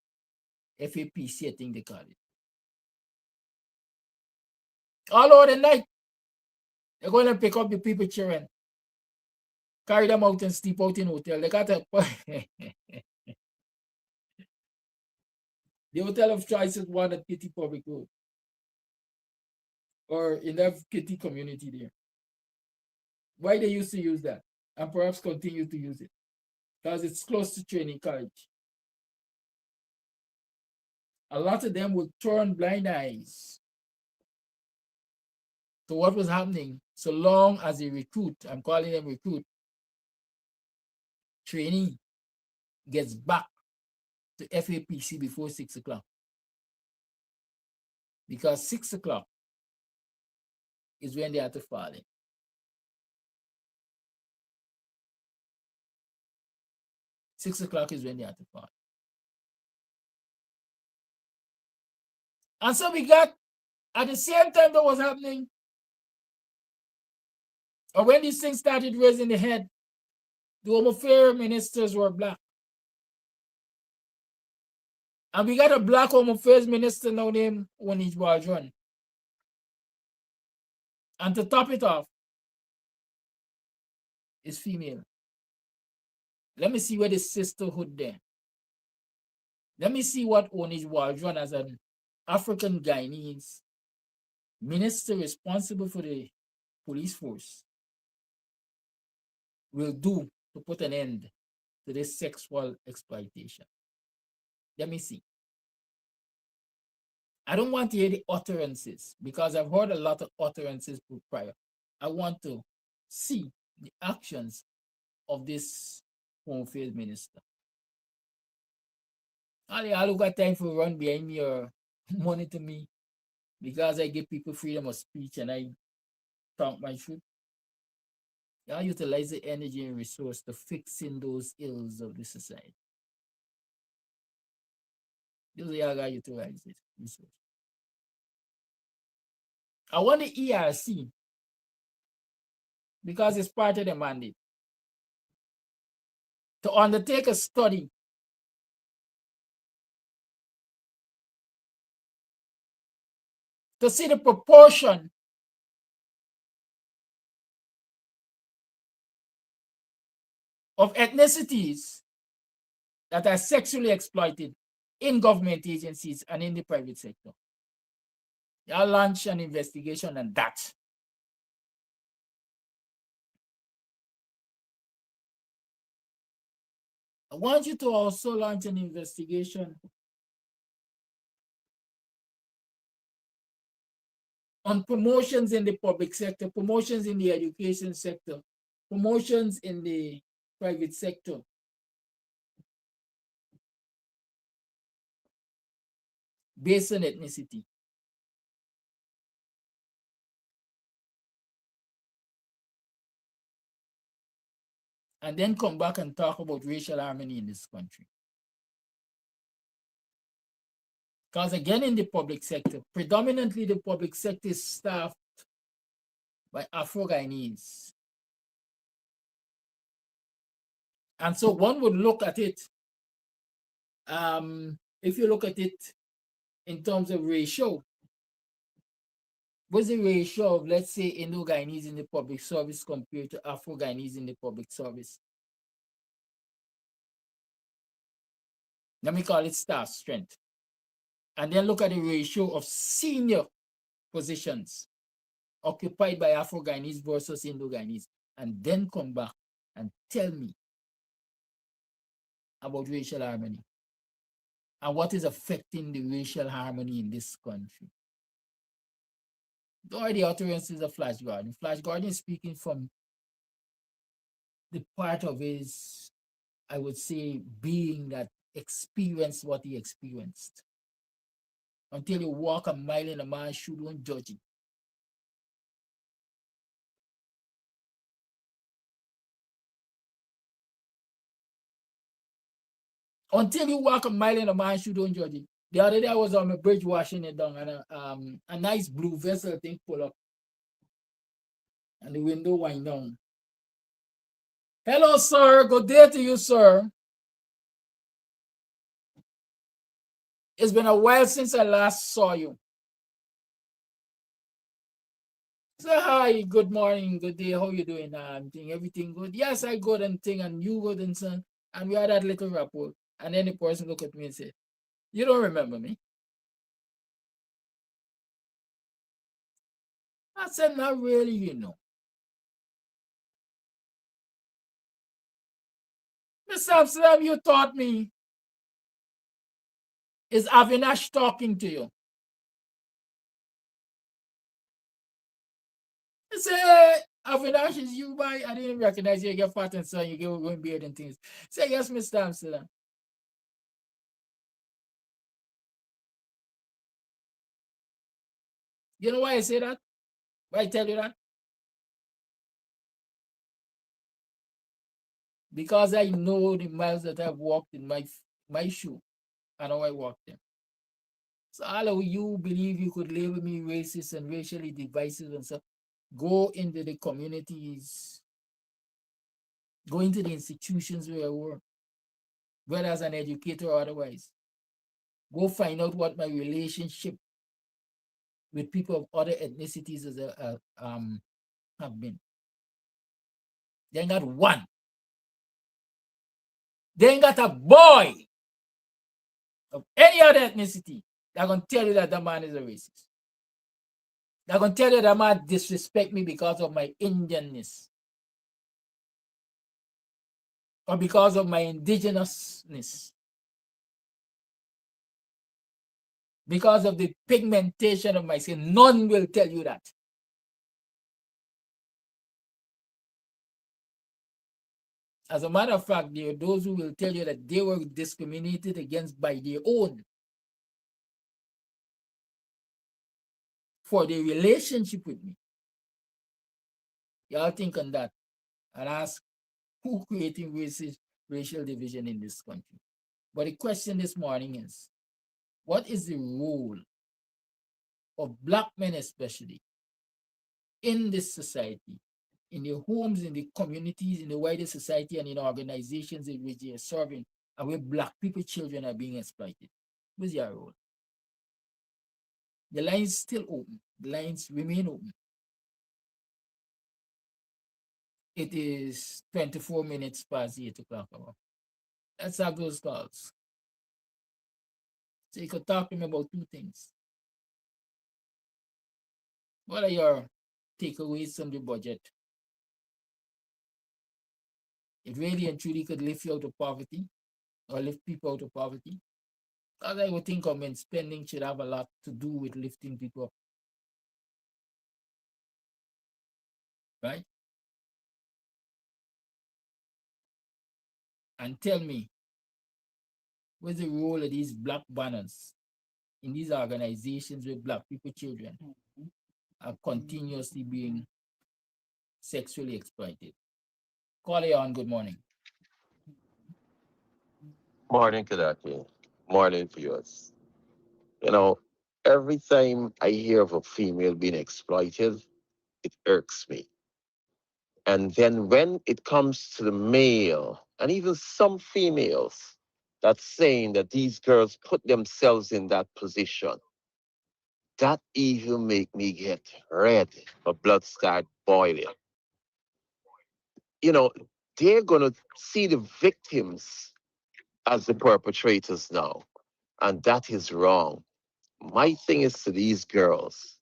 FAPC, I think they call it. All over the night, they're going to pick up the people children, carry them out and sleep out in hotel. They got a the hotel of choice is one at Kitty Public Road, or in that Kitty community there. Why they used to use that, and perhaps continue to use it? Because it's close to Training College. A lot of them would turn blind eyes to what was happening, so long as a recruit, I'm calling them recruit, trainee, gets back to FAPC before 6 o'clock. Because 6 o'clock is when they have to fall in. Six o'clock is when they have to fall. And so we got, at the same time that was happening, or when these things started raising the head, the Home Affairs ministers were black. And we got a black Home Affairs minister now named Onij Baldwin. And to top it off, is female. Let me see where the sisterhood there. Let me see what Onij Baldwin, as an African Guyanese minister responsible for the police force, will do to put an end to this sexual exploitation. Let me see. I don't want to hear the utterances, because I've heard a lot of utterances prior. I want to see the actions of this Home Affairs minister. I look at time for run behind me or monitor me, because I give people freedom of speech and I talk my truth. I utilize the energy and resource to fixing those ills of the society. Those are how I utilize it. Resource. I want the ERC, because it's part of the mandate, to undertake a study to see the proportion of ethnicities that are sexually exploited in government agencies and in the private sector. I'll launch an investigation on that. I want you to also launch an investigation on promotions in the public sector, promotions in the education sector, promotions in the private sector. Based on ethnicity. And then come back and talk about racial harmony in this country. Because again, in the public sector, predominantly the public sector is staffed by Afro-Guyanese. And so one would look at it, if you look at it in terms of ratio, what's the ratio of, let's say, Indo-Guyanese in the public service compared to Afro-Guyanese in the public service? Let me call it staff strength. And then look at the ratio of senior positions occupied by Afro-Guyanese versus Indo-Guyanese. And then come back and tell me about racial harmony and what is affecting the racial harmony in this country. Or the utterances of Flash Gordon. Flash Gordon is speaking from the part of his, I would say, being that experienced what he experienced. Until you walk a mile in a man's shoe, don't judge it. Until you walk a mile in a man's shoe, don't judge it. The other day I was on my bridge washing it down, and a nice blue vessel thing pull up, and the window wind down. Hello, sir. Good day to you, sir. It's been a while since I last saw you. So hi, good morning, good day. How you doing? Think everything good? Yes, I good and thing, and you good and son. And we had that little rapport. And then the person look at me and say, "You don't remember me?" I said, "Not really, you know." Mr. Amsterdam, you taught me. Is Avinash talking to you? I say, "Hey, Avinash, is you by? I didn't recognize you. You get fat and son, you get going beard and things." Say, "Yes, Mr. Amsterdam." You know why I say that? Why I tell you that? Because I know the miles that I've walked in my shoe and how I walk them. So all of you believe you could label me racist and racially divisive and stuff. Go into the communities, go into the institutions where I work, whether as an educator or otherwise. Go find out what my relationship with people of other ethnicities have been. They ain't got one. They ain't got a boy of any other ethnicity that gonna tell you that the man is a racist. They're gonna tell you that man disrespect me because of my Indianness or because of my indigenousness, because of the pigmentation of my skin. None will tell you that. As a matter of fact, there are those who will tell you that they were discriminated against by their own for their relationship with me. Y'all think on that and ask who creating racial division in this country. But the question this morning is, what is the role of Black men especially in this society, in their homes, in the communities, in the wider society, and in organizations in which they are serving, and where Black people, children are being exploited? What's your role? The lines still open. The lines remain open. It is 24 minutes past 8 o'clock. Let's have those calls. So you could talk to me about two things. What are your takeaways from the budget? It really and truly could lift you out of poverty or lift people out of poverty. Because I would think government spending should have a lot to do with lifting people up, right? And tell me, what's the role of these Black banners in these organizations where Black people, children, are continuously being sexually exploited? Call you on. Good morning. Morning, Kadaki. Morning, viewers. You know, every time I hear of a female being exploited, it irks me. And then when it comes to the male, and even some females, that's saying that these girls put themselves in that position, that even make me get red. My blood start boiling. You know, they're gonna see the victims as the perpetrators now, and that is wrong. My thing is to these girls,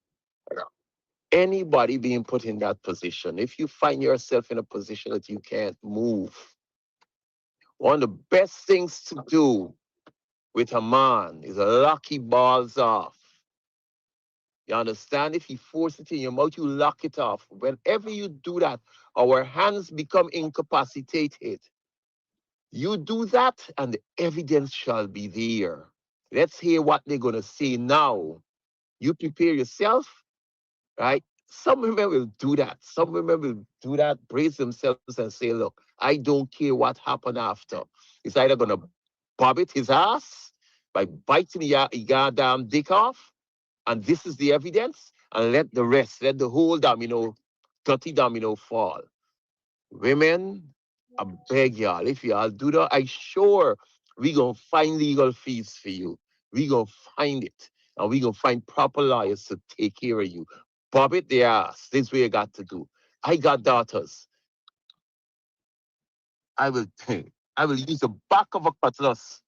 anybody being put in that position, if you find yourself in a position that you can't move, one of the best things to do with a man is lock his balls off. You understand? If he force it in your mouth, you lock it off. Whenever you do that, our hands become incapacitated. You do that, and the evidence shall be there. Let's hear what they're going to say now. You prepare yourself, right? Some women will do that. Some women will do that, brace themselves and say, look, I don't care what happened after. It's either going to bob it his ass by biting the goddamn dick off, and this is the evidence, and let the rest, let the whole domino, dirty domino fall. Women, I beg y'all, if y'all do that, I sure we gonna find legal fees for you. We gonna find it. And we gonna find proper lawyers to take care of you. Bob it their ass. This is what you got to do. I got daughters. I will I will use the back of a cutlass,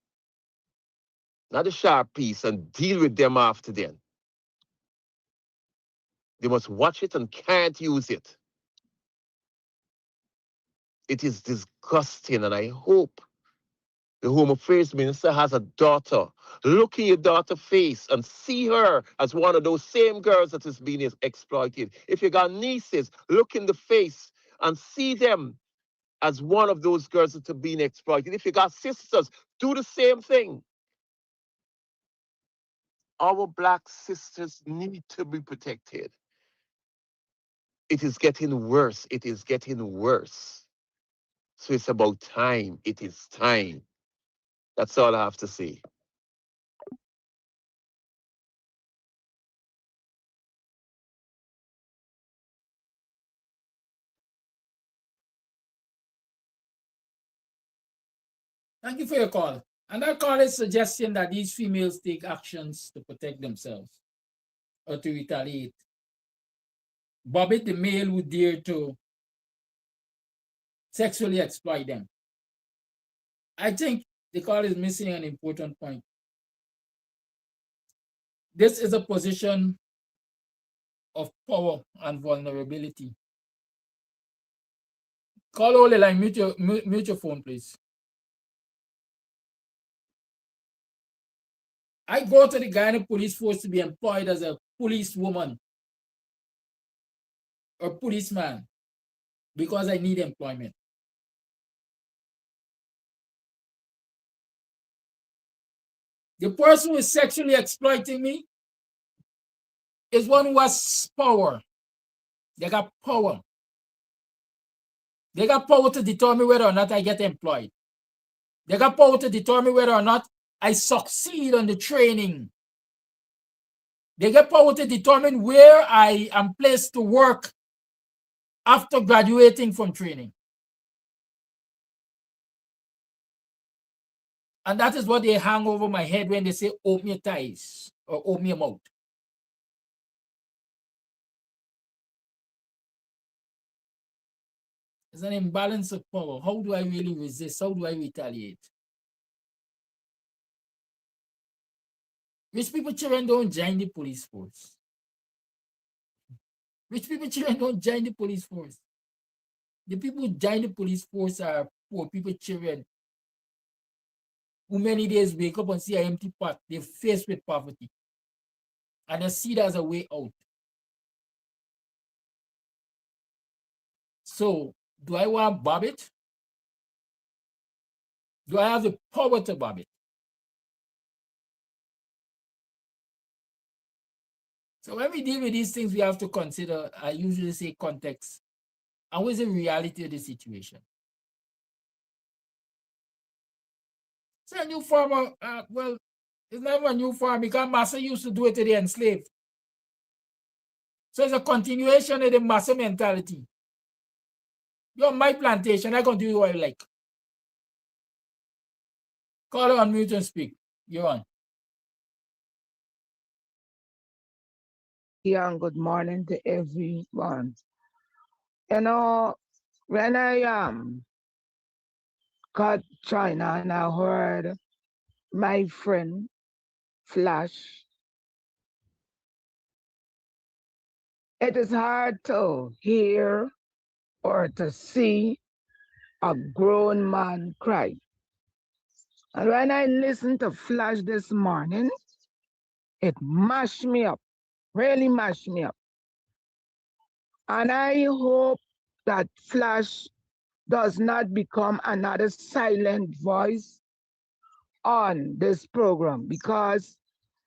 not a sharp piece, and deal with them after then. They must watch it and can't use it. It is disgusting, and I hope the Home Affairs Minister has a daughter. Look in your daughter's face and see her as one of those same girls that is being exploited. If you got nieces, look in the face and see them as one of those girls that are being exploited. If you got sisters, do the same thing. Our black sisters need to be protected. It is getting worse. It is getting worse. So it's about time. It is time. That's all I have to say. Thank you for your call. And that call is suggesting that these females take actions to protect themselves or to retaliate. Bobby, the male who dare to sexually exploit them. I think the call is missing an important point. This is a position of power and vulnerability. Call all the line, mute your phone, please. I go to the Guyana police force to be employed as a policewoman or policeman because I need employment. The person who is sexually exploiting me is one who has power. They got power. They got power to determine whether or not I get employed. They got power to determine whether or not I succeed on the training. They get power to determine where I am placed to work after graduating from training. And that is what they hang over my head when they say, open your ties or open your mouth. It's an imbalance of power. How do I really resist? How do I retaliate? Rich people children don't join the police force. Rich people children don't join the police force. The people who join the police force are poor people children who many days wake up and see an empty pot. They're faced with poverty. And they see it as a way out. So, do I want to bob it? Do I have the power to bob it? So when we deal with these things, we have to consider, I usually say context. And what is the reality of the situation? So a new farmer, well, it's not a new farm because Massa used to do it to the enslaved. So it's a continuation of the Massa mentality. You're on my plantation, I'm going to do what I like. Call her on mute and speak. You're on. Yeah, and good morning to everyone. You know, when I got China and I heard my friend Flash, it is hard to hear or to see a grown man cry. And when I listened to Flash this morning, it mashed me up really mashed me up. And I hope that Flash does not become another silent voice on this program because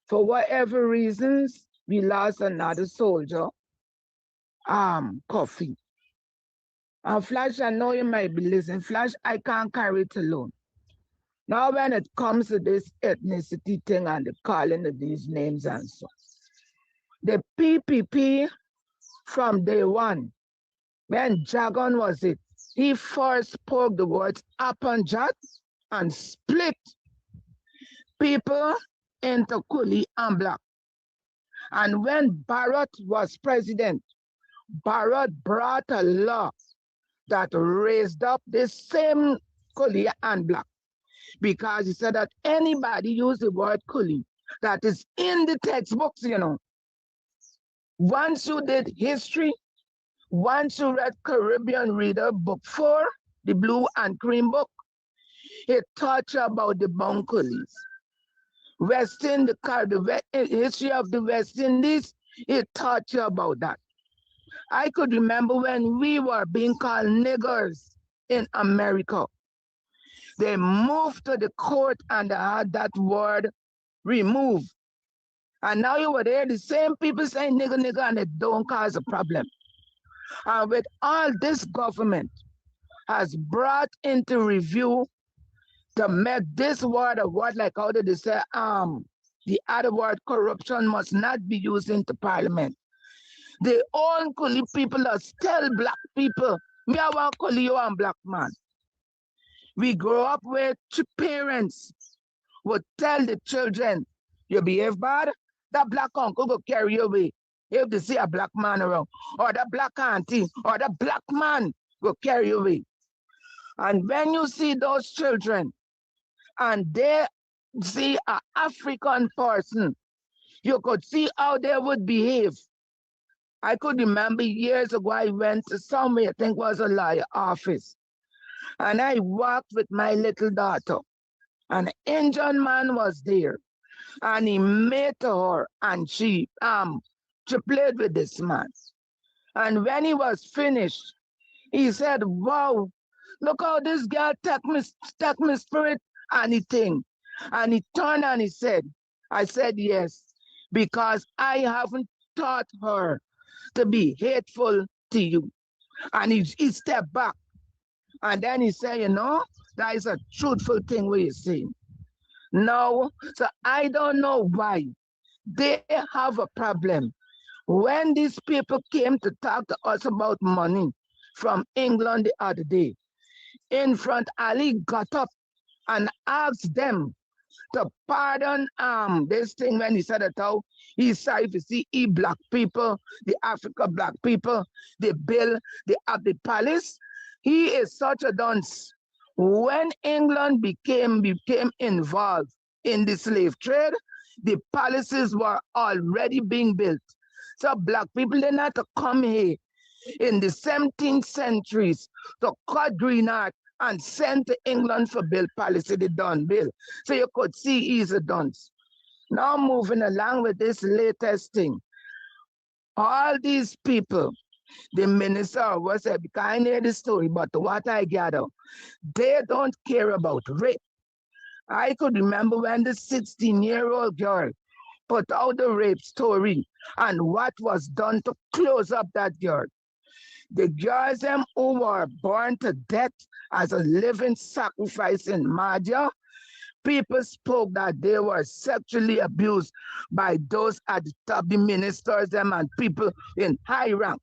for whatever reasons, we lost another soldier, Coffee. And Flash, I know you might be listening. Flash, I can't carry it alone. Now, when it comes to this ethnicity thing and the calling of these names and so, the PPP from day one, when Jagan was it, he first spoke the words Apanjat and split people into Kuli and Black. And when Bharat was president, Bharat brought a law that raised up the same Kuli and Black because he said that anybody use the word Kuli that is in the textbooks, Once you did history, once you read Caribbean Reader Book 4, the Blue and Cream book, it taught you about the Bunkulis. The history of the West Indies, it taught you about that. I could remember when we were being called niggers in America. They moved to the court and they had that word removed. And now you would hear the same people saying nigger, nigger, and it don't cause a problem. And with all this government has brought into review to make this word a word like how did they say, the other word corruption must not be used into parliament. The own Kuli people are still black people. Me, I want Kuli, you and black man. We grow up with parents would tell the children, you behave bad, that black uncle go carry you away if they see a black man around, or the black auntie, or the black man go carry you away. And when you see those children and they see an African person, you could see how they would behave. I could remember years ago, I went to somewhere, I think was a lawyer office, and I walked with my little daughter. An Indian man was there, and he made to her, and she played with this man. And when he was finished, he said, "Wow, look how this girl take me spirit and anything." And he turned and he said, I said, "Yes, because I haven't taught her to be hateful to you." And he stepped back. And then he said, that is a truthful thing what you're saying. No, so I don't know why they have a problem. When these people came to talk to us about money from England the other day, in front, Ali got up and asked them to pardon this thing when he said it out. He said if you see black people, the African black people, they build the palace. He is such a dunce. When England became involved in the slave trade, the palaces were already being built. So black people didn't have to come here in the 17th centuries to cut green art and send to England for build palace, they done build. So you could see he's a dunce. Now moving along with this latest thing. All these people, the minister was said, because I know the story, but what I gather, they don't care about rape. I could remember when the 16-year-old girl put out the rape story and what was done to close up that girl. The girls who were born to death as a living sacrifice in Madhya, people spoke that they were sexually abused by those at the top, the ministers and people in high rank.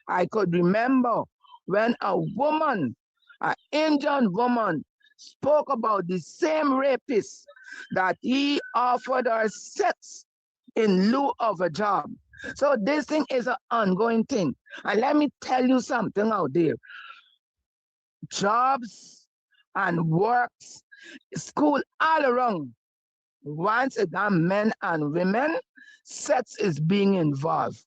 I could remember when a woman, an Indian woman, spoke about the same rapist that he offered her sex in lieu of a job. So this thing is an ongoing thing. And let me tell you something out there. Jobs and works, school all around. Once again, men and women, sex is being involved.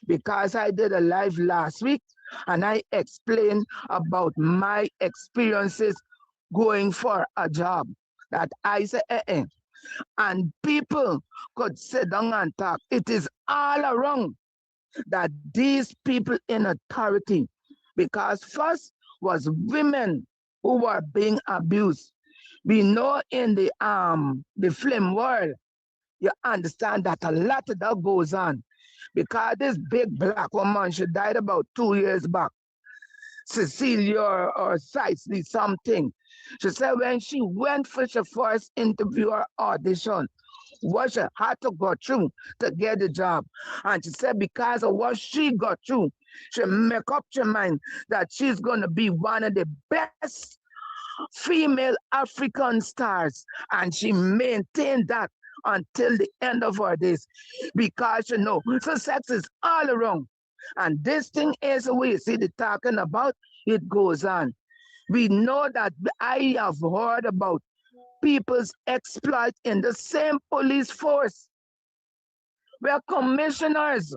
Because I did a live last week and I explained about my experiences going for a job that I said, and people could sit down and talk. It is all around that these people in authority, because first was women who were being abused. We know in the film world, you understand that a lot of that goes on. Because this big black woman, she died about 2 years back. Cecilia or Sicely something. She said when she went for her first interview or audition, what she had to go through to get the job. And she said because of what she got through, she make up her mind that she's going to be one of the best female African stars. And she maintained that until the end of her days. Because you know, so sex is all around. And this thing is we see the talking about, it goes on. We know that I have heard about people's exploit in the same police force where commissioners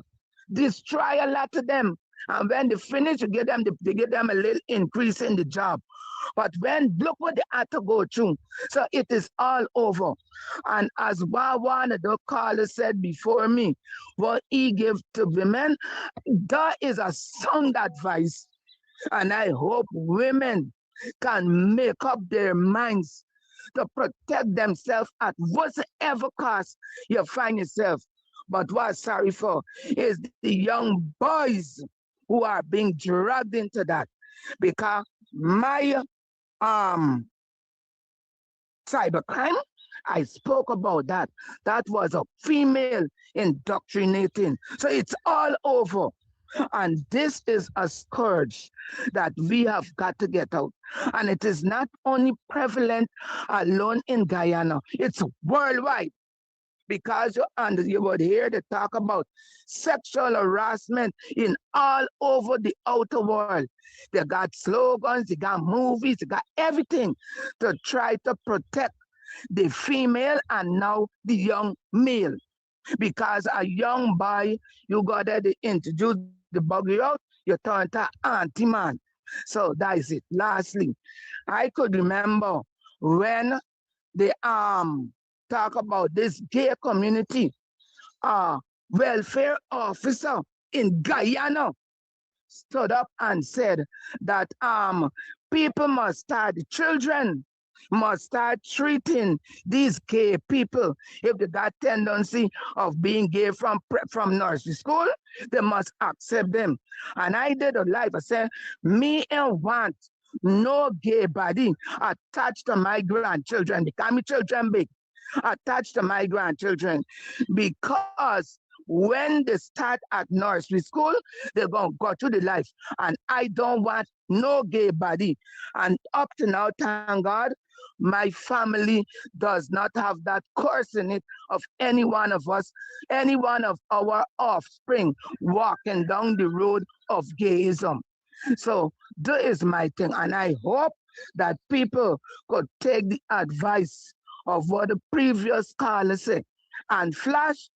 destroy a lot of them. And when they finish, you get them, they get them a little increase in the job. But when look what they had to go through. So it is all over. And as one of the callers said before me, what he gave to women, that is a sound advice. And I hope women can make up their minds to protect themselves at whatever cost you find yourself. But what's sorry for is the young boys who are being dragged into that. Because my um cybercrime, I spoke about that. That was a female indoctrinating. So it's all over. And this is a scourge that we have got to get out. And it is not only prevalent alone in Guyana, it's worldwide. Because you would hear the talk about sexual harassment in all over the outer world. They got slogans, they got movies, they got everything to try to protect the female and now the young male. Because a young boy, you got to introduce the buggy out, you turn to anti-man. So that is it. Lastly, I could remember when they talk about this gay community welfare officer in Guyana stood up and said that people must start, children must start treating these gay people if they got tendency of being gay from nursery school, they must accept them. And I did a live. I said, me and want no gay body attached to my grandchildren because my children big attached to my grandchildren because when they start at nursery school, they're going to go through the life. And I don't want no gay body. And up to now, thank God, my family does not have that curse in it of any one of us, any one of our offspring walking down the road of gayism. So that is my thing. And I hope that people could take the advice of what the previous caller said and flash,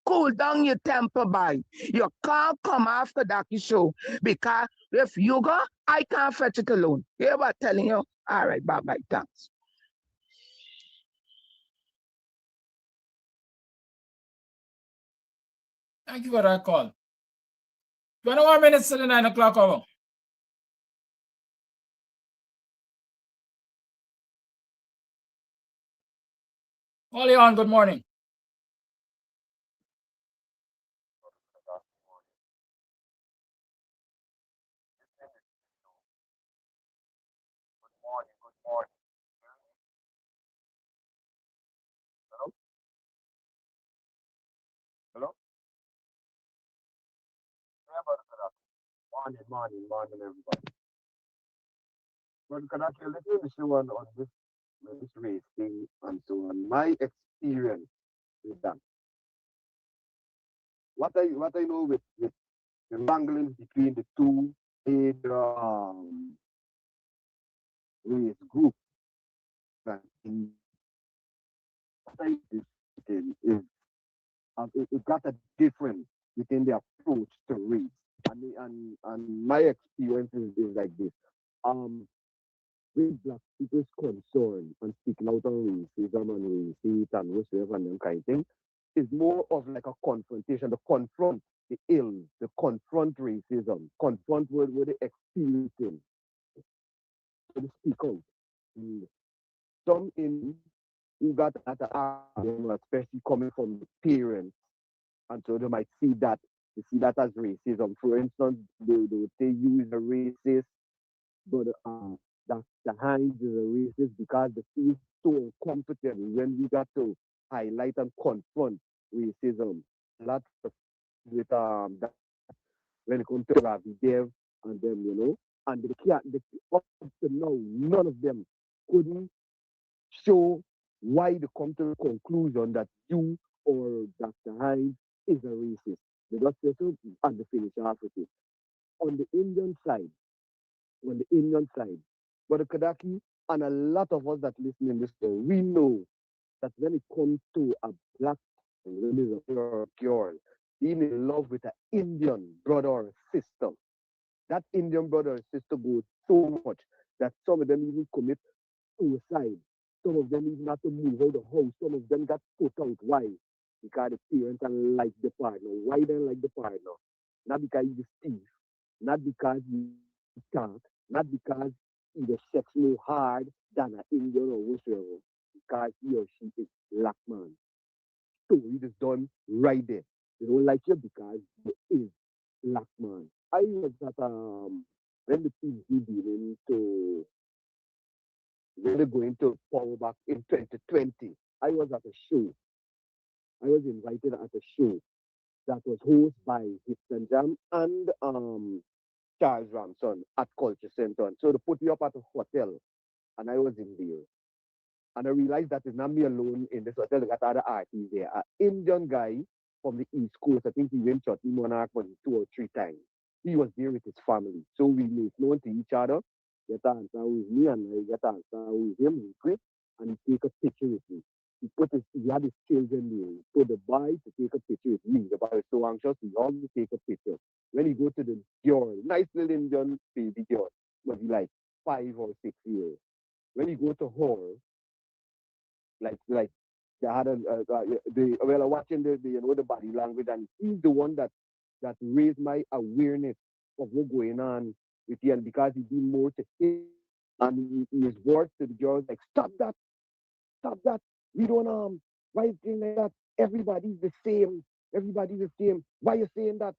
cool down your temper by. You can't come after that show because if you go, I can't fetch it alone. Hear what I'm telling you? All right, bye bye. Thanks. Thank you for that call. 21 minutes to the 9 o'clock hour. Holly on, good morning. Hello? Morning, everybody. But can actually let me show on this race thing and so on. My experience with that. What I know with the wranglings between the two major race groups that what I is it got a difference within the approach to race. And my experience is like this. Um with black people's concern and speaking out on racism and race hate and whatsoever and them kind of thing is more of like a confrontation, to confront the ills, to confront racism, confront what they experiencing, so to speak out. And some in who got a lot of argument, especially coming from the parents, and so they might see that as racism. For instance, they would say you is a racist, but Dr. Hines is a racist because they feel so uncomfortable when we got to highlight and confront racism. A lot of with that when it comes to Ravi Dev and them, and up to now, none of them couldn't show why they come to the conclusion that you or Dr. Hines is a racist. They just say so and they finish off with it. On the Indian side, on the Indian side, but the Kadaki and a lot of us that listen in this show, we know that when it comes to a black woman or a girl being in love with an Indian brother or sister, that Indian brother or sister goes so much that some of them even commit suicide. Some of them even have to move out of the house. Some of them got put out. Why? Because the parents don't like the partner. Why they don't like the partner? Not because he's a thief, not because he can't, not because he's a sex more hard than an Indian or whatsoever. Because he or she is black man. Story is done right there. They don't like you because you is black man. I was at when the PG dealing to really going to power back in 2020. I was at a show. I was invited at a show that was hosted by Hipson Jam and Charles Ramson at Culture Center. So they put me up at a hotel and I was in there. And I realized that it's not me alone in this hotel. They got other artists there. An Indian guy from the East Coast. I think he went shot in Monarch maybe 2 or 3 times. He was there with his family. So we made known to each other. Get answer with me and I get answer with him. We quick and he take a picture with me. He had his children there. He told the boy to take a picture with me. The boy was so anxious, he always take a picture. When he go to the girl, nice little Indian baby girl, was like 5 or 6 years. When he go to her, like they had watching the body language, and he's the one that raised my awareness of what's going on with him because he did more to him and his words to the girls like stop that, we don't why is it like that, everybody's the same, everybody's the same, why you saying that?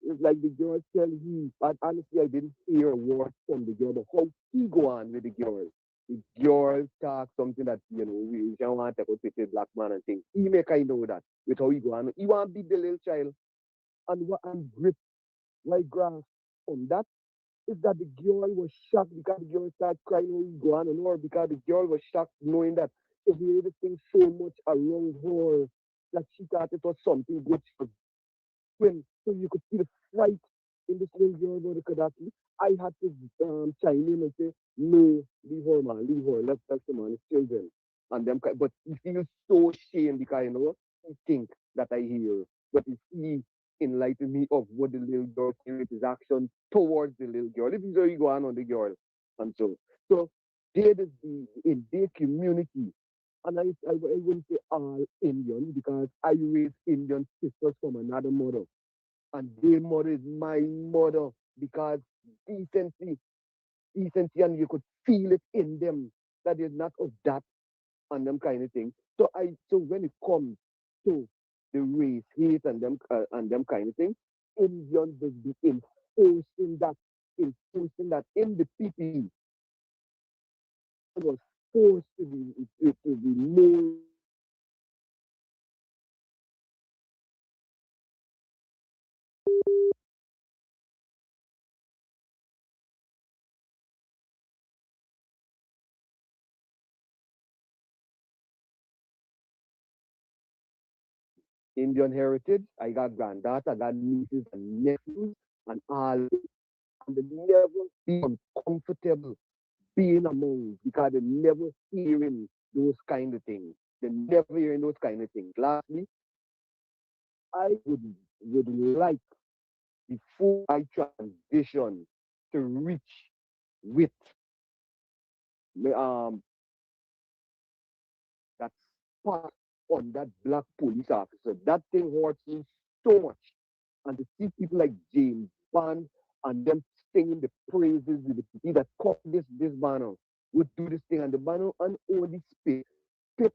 It's like the girl tell he, but honestly, I didn't hear a word from the girl, but how he go on with the girl. The girl talk something that, we don't want to go with black man and things. He make I know that with how he go on. He want to beat the little child and grip like grass. On that is that the girl was shocked because the girl started crying how he go on and her because the girl was shocked knowing that everything so much around her that she thought it was something good when so you could see the fright in this little girl about the Kadaki, I had to chime in and say, no, leave her, man, leave her, let's touch the man, it's children. And them, but he feels so ashamed because, he think that I hear, but he enlightened me of what the little girl did with his action towards the little girl. If he's already going on the girl. And so there is in their community, and I wouldn't say all Indian because I raised Indian sisters from another mother. And their mother is my mother because decency, decency, and you could feel it in them that they're not of that and them kind of thing. So when it comes to the race hate and them kind of thing, Indians will be enforcing that in the PPE. It was forced to be more. Indian heritage. I got granddaughter, I got nieces and nephews, and all, and they never feel uncomfortable being among because they never hearing those kind of things. They never hearing those kind of things. Lastly, I would like before I transition to reach with that spot on that black police officer. That thing hurts me so much. And to see people like James Bond and them singing the praises with the people that caught this banner would do this thing, and the banner and only spit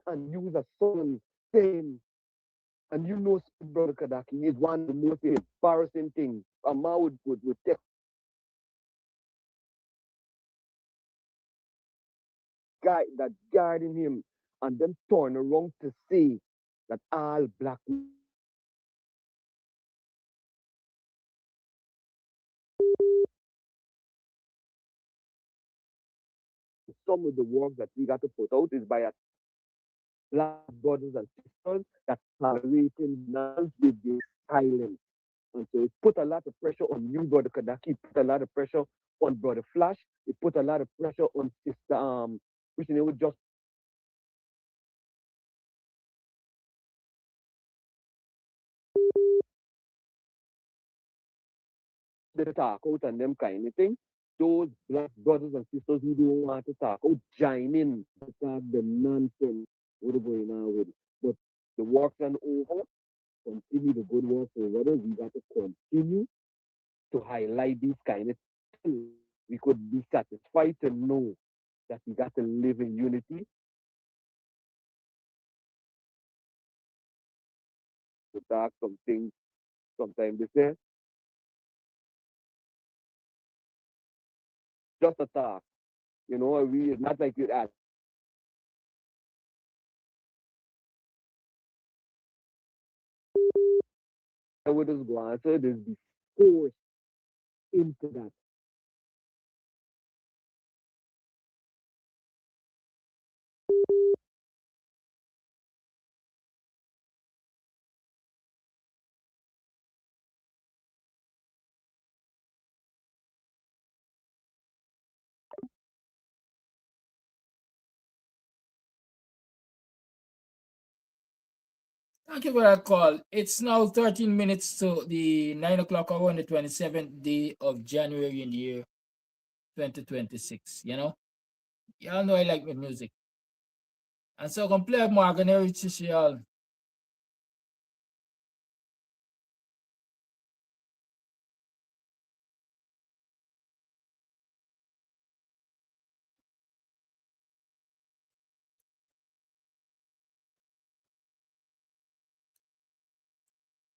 and use a song saying, and you know, Brother Kadaki is one of the most embarrassing things a man would take guy that guarding him and then turn around to say that all black some of the work that we got to put out is by a black brothers and sisters that tolerating nonsense with the silence. And so it put a lot of pressure on you, Brother Kadaki, it put a lot of pressure on Brother Flash, it put a lot of pressure on Sister which they would just the talk out and them kind of thing. Those black brothers and sisters who don't want to talk out, join in to talk the nonsense what are going on with it. But the work's not over. Continue the good work over. We got to continue to highlight these kind of things. We could be satisfied to know that we got to live in unity. To talk some things sometimes they say, just a talk. You know, we it's not like you ask. I would just go answer this be forced into that. Thank you for that call. It's now 13 minutes to the 9 o'clock hour on the 27th day of January in the year 2026. You know, y'all know I like my music. And so I'm going to play Morgan Heritage, y'all.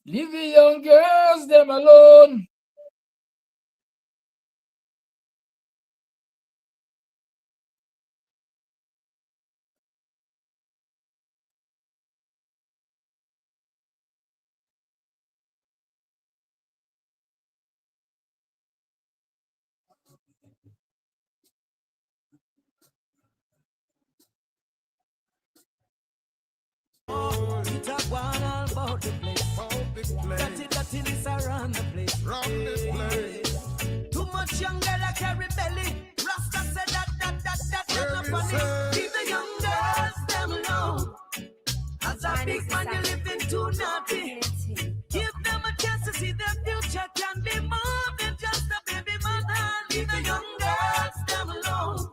Leave the young girls, them alone. It's a one all about the place. Dirty is around the place. Too much young girl I carry belly. Rasta said that not funny. Leave the young girls them alone. As a big man you living too naughty. Give them a chance to see their future can be more than just a baby mother. Leave the young girls them alone.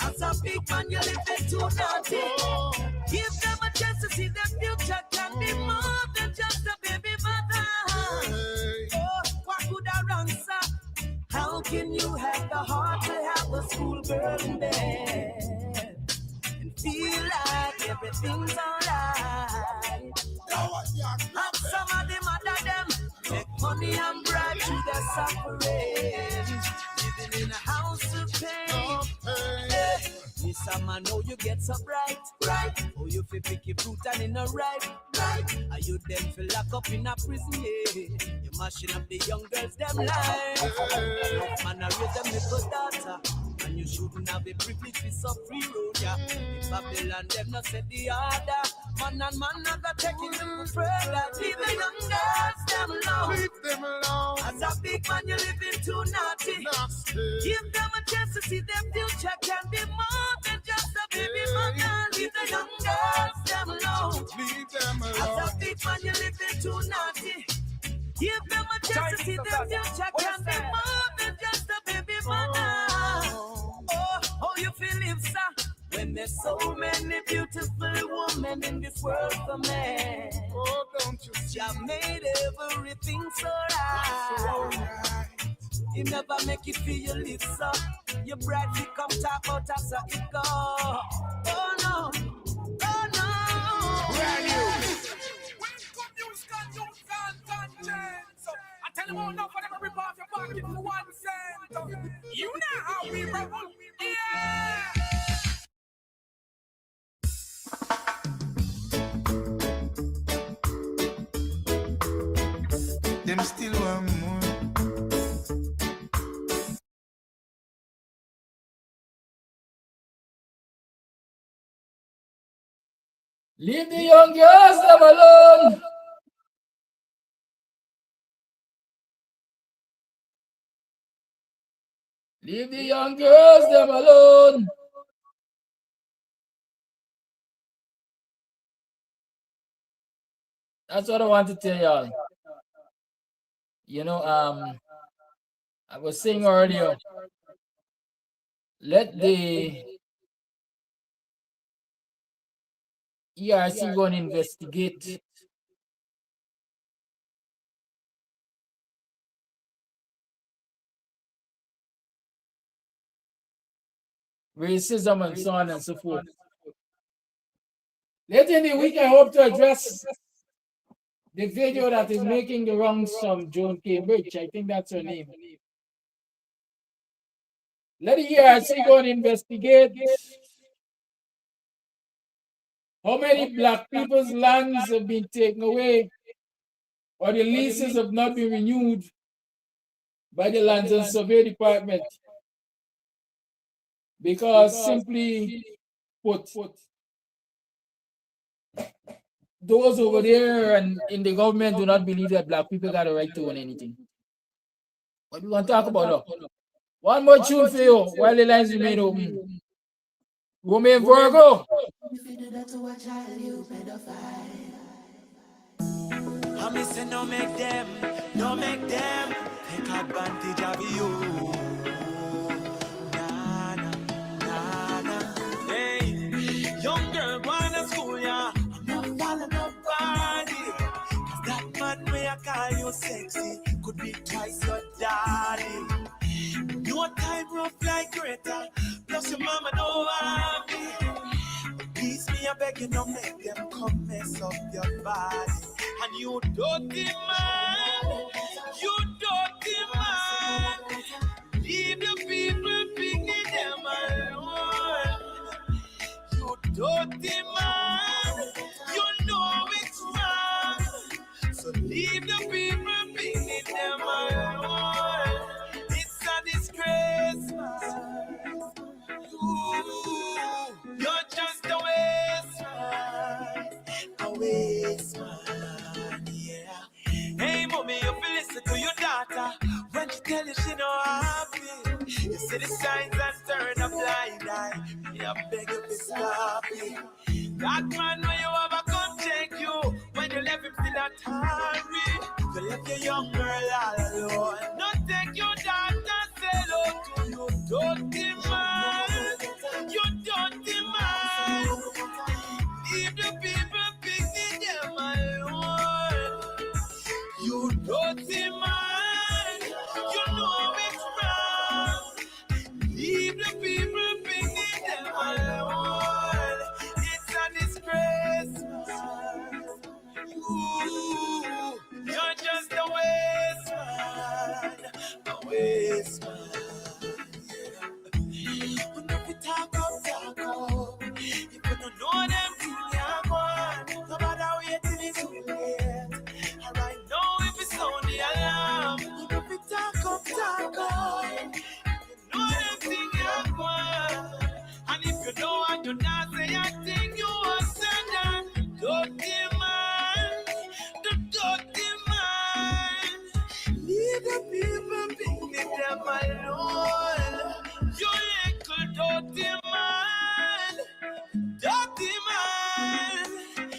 As a big man you living too naughty. Give them a chance to see their future can be more than just a baby mother. Oh, what could I answer? How can you have the heart to have a schoolgirl in bed and feel like everything's alright? Have some of them other them make money and brag to their suffering, living in a house of pain. Yes, I know you get so bright. Oh, you feel picky fruit and in a right. Are you them feel lock up in a prison, yeah? You mashing up the young girls, them life. Man, I raise them little daughter. And you shouldn't have a privilege with some free road, yeah. If Babylon, them not set the order. Man and man not taking them further. Leave the young girls, them alone. Leave them alone. As a big man, you're living too naughty. Give them a chance to see their future can be more than just a baby mother. Leave the young girls, them alone. Leave them alone. As a big man, you're living too naughty. Give them a chance to see their future can be more than just a baby mother. Oh, you feel live There's so many beautiful women in this world for man. Oh, don't you see? Jah made everything so right. He never make you feel your lips up. Your bright feet come talk out as it go. Oh no, oh no. Brand new. Welcome you stand chance. I tell you all now for them rip off your pocket for 1 cent. You know how we roll. Yeah. Them still want more. Leave the young girls them alone. Leave the young girls them alone. That's what I want to tell y'all. You know, I was saying earlier, let the ERC go and investigate racism and so on and so forth. Later in the week, I hope to address the video that is making the rounds from Joan Cambridge. I think that's her name. Let the ERC go and investigate how many black people's lands have been taken away or the leases have not been renewed by the Lands and Survey Department. Because simply put, those over there and in the government do not believe that black people got a right to own anything. What do you want to talk about now? One more tune for you while the lines remain open. Romain Virgo. If you do that to a child, you pedophile. I say no make them take advantage of you. Nah, nah, nah, nah. Hey, young girl going to school, yeah. I'm not following nobody. Cause that man way I call you sexy could be twice your daddy. No time rough like Greta. Plus your mama don't have me. Please me, I beg you, don't make them come mess up your body. And you dirty man, leave the people picking them alone. You dirty man, you know it's wrong. So leave the people picking them alone. It's a disgrace, man. You're just a waste man, yeah. Hey, mommy, you feel listen to your daughter when she tell you she no happy. You see the signs and turn a blind eye. Yeah, beg you to stop it. That man when you have a come check you when you left him still at hungry. You left your young girl all alone. Not take your daughter, say hello to you, dirty man. You dirty man. Leave the people picking them alone. You dirty man. You know it's wrong. Leave the people picking them alone. It's a disgrace, man. You're just a waste man. A waste man. If you talk up. If you don't know them, you're gone. No matter wait till it's too late. And right now, if you sound the alarm, if you talk up. If you know them, thing you're gone. And if you know what you not say, I think you are sending. Dirty man, the dirty man. Leave the people picking them alone. You little dirty man, dirty man.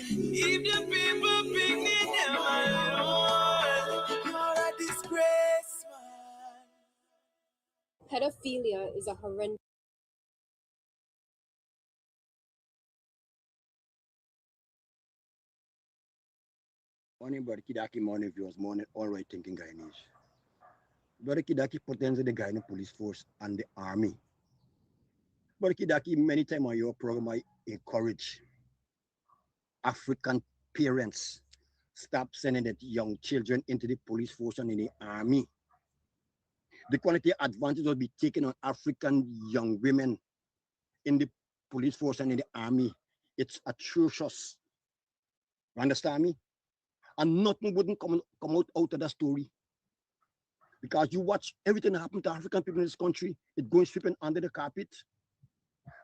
Leave the people picking them alone. You're a disgrace, man. Pedophilia is a horrendous Morning, Brother Kidaki, morning, viewers, morning, all right thinking Guyanese. Brother Kidaki pertains to the Guyana police force and the army. Brother Kidaki, many times on your program, I encourage African parents stop sending their young children into the police force and in the army. The quality advantage will be taken on African young women in the police force and in the army. It's atrocious. You understand me? And nothing wouldn't come out of that story. Because you watch everything happen to African people in this country, it going sweeping under the carpet.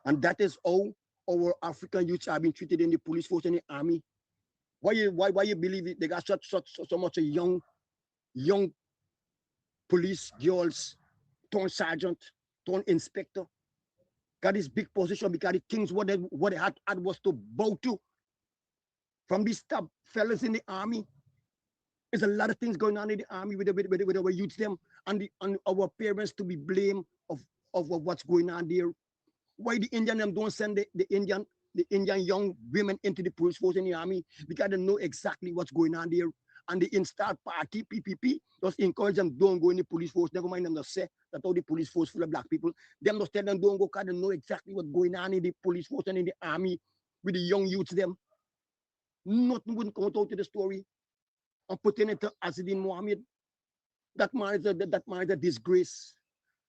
And that is how our African youths are being treated in the police force and the army. Why you believe it? They got so much young police girls, turned sergeant, turned inspector, got this big position because the things what they had was to bow to. From these top fellas in the army, there's a lot of things going on in the army with our youths them and our parents to be blamed of what's going on there. Why the Indian them don't send the Indian young women into the police force in the army? Because they know exactly what's going on there. And the install party, PPP, just encourage them, don't go in the police force. Never mind them to say that all the police force full of black people. Them just tell them don't go because they know exactly what's going on in the police force and in the army with the young youths them. Nothing wouldn't come out of the story. And putting it to Azidin Mohammed. That man is a disgrace.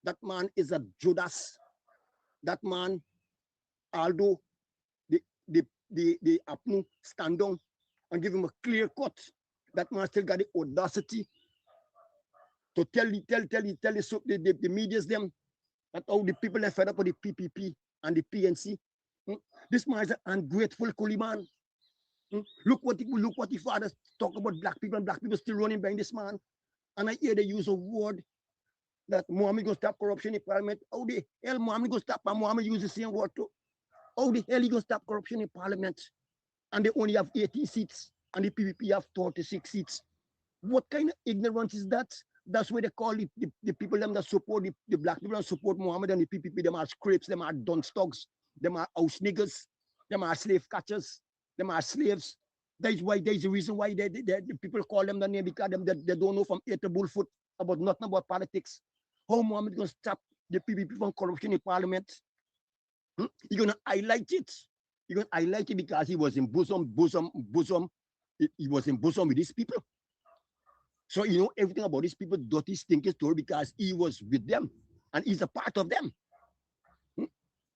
That man is a Judas. That man, although the APNU stand down and give him a clear cut, that man still got the audacity to tell the medias them that all the people are fed up with the PPP and the PNC. This man is an ungrateful coolie man. Look what the fathers talk about black people, and black people still running behind this man. And I hear they use a word that Muhammad gonna stop corruption in parliament. How the hell Muhammad gonna stop, and Muhammad use the same word too? How the hell he gonna stop corruption in parliament? And they only have 80 seats, and the PPP have 36 seats. What kind of ignorance is that? That's why they call it the people them that support the black people and support Muhammad and the PPP. Them are scrapes, them are dunce dogs, them are house niggers, them are slave catchers, them are slaves. There's the reason why the people call them the name, because they don't know from A to Bullfoot about nothing about politics. How Muhammad gonna stop the PPP from corruption in parliament? You're gonna highlight it. You're gonna highlight it because he was in bosom. He was in bosom with these people. So you know everything about these people, dirty, stinking story, because he was with them and he's a part of them.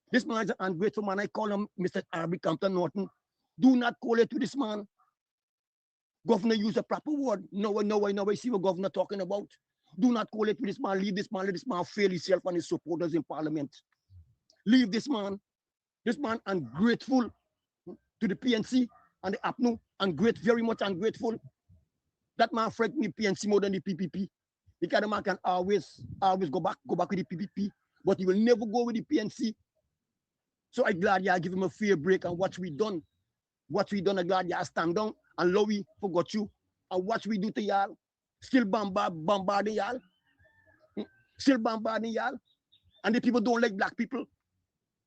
This man is an ungrateful man. I call him Mr. Arby Compton Norton. Do not call it to this man. Governor use a proper word. No, I see what governor talking about. Do not call it to this man. Leave this man. Let this man fail himself and his supporters in parliament. Leave this man. This man ungrateful to the PNC and the APNU. Very much ungrateful. That man frightened the PNC more than the PPP. Because the man can always go back with the PPP, but he will never go with the PNC. So I'm glad y'all give him a fair break and what we done. I'm glad y'all stand down and Lowy forgot you. And what we do to y'all, still bombarding y'all. Still bombarding y'all. And the people don't like black people.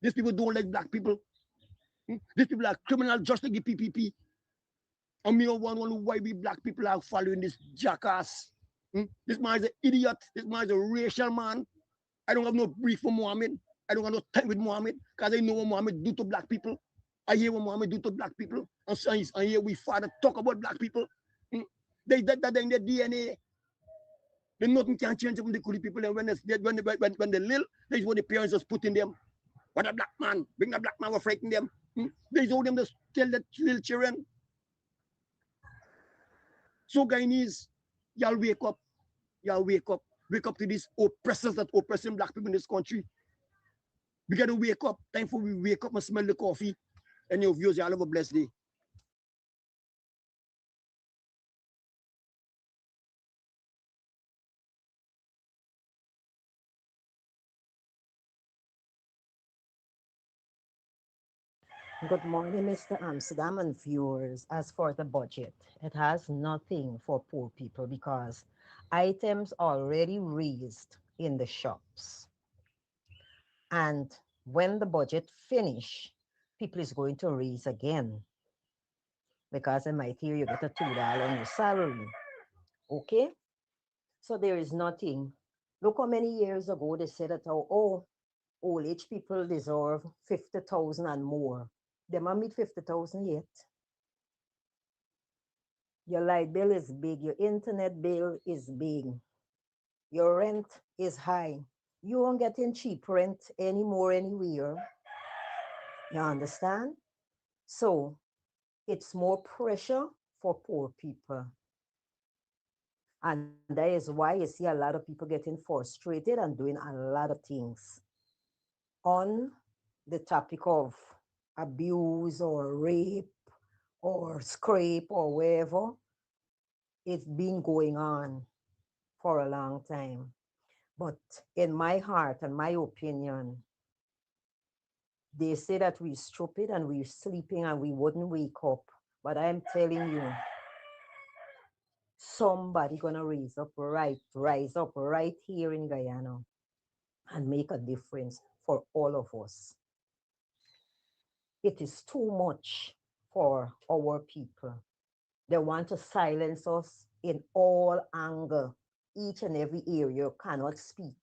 These people don't like black people. These people are criminal just like the PPP. And me wonder why we black people are following this jackass. This man is an idiot. This man is a racial man. I don't have no brief for Muhammad. I don't have no time with Muhammad because I know what Muhammad do to black people. I hear what Muhammad do to black people. And so I hear we father talk about black people. They that in their DNA. Then nothing can change from the coolie people. And when they little, that's what the parents just put in them. What a black man. Bring a black man, we're frighten them. They told them to tell the little children. So Guyanese, y'all wake up. Y'all wake up. Wake up to these oppressors that oppressing black people in this country. We got to wake up. Time for we wake up and smell the coffee. And your viewers, y'all have a blessed day. Good morning, Mr. Amsterdam and viewers. As for the budget, it has nothing for poor people because items already raised in the shops. And when the budget finish, people is going to raise again. because in my theory, you get a $2 on your salary. Okay? So there is nothing. Look how many years ago they said that, oh, old age people deserve 50,000 and more. They might meet 50,000 yet. Your light bill is big, your internet bill is big, your rent is high. You won't get in cheap rent anymore anywhere. You understand? So it's more pressure for poor people. And that is why you see a lot of people getting frustrated and doing a lot of things on the topic of abuse or rape or scrape or whatever. It's been going on for a long time. But in my heart and my opinion, they say that we're stupid and we're sleeping and we wouldn't wake up. But I'm telling you, somebody gonna rise up right here in Guyana and make a difference for all of us. It is too much for our people. They want to silence us in all anger, each and every area. You cannot speak.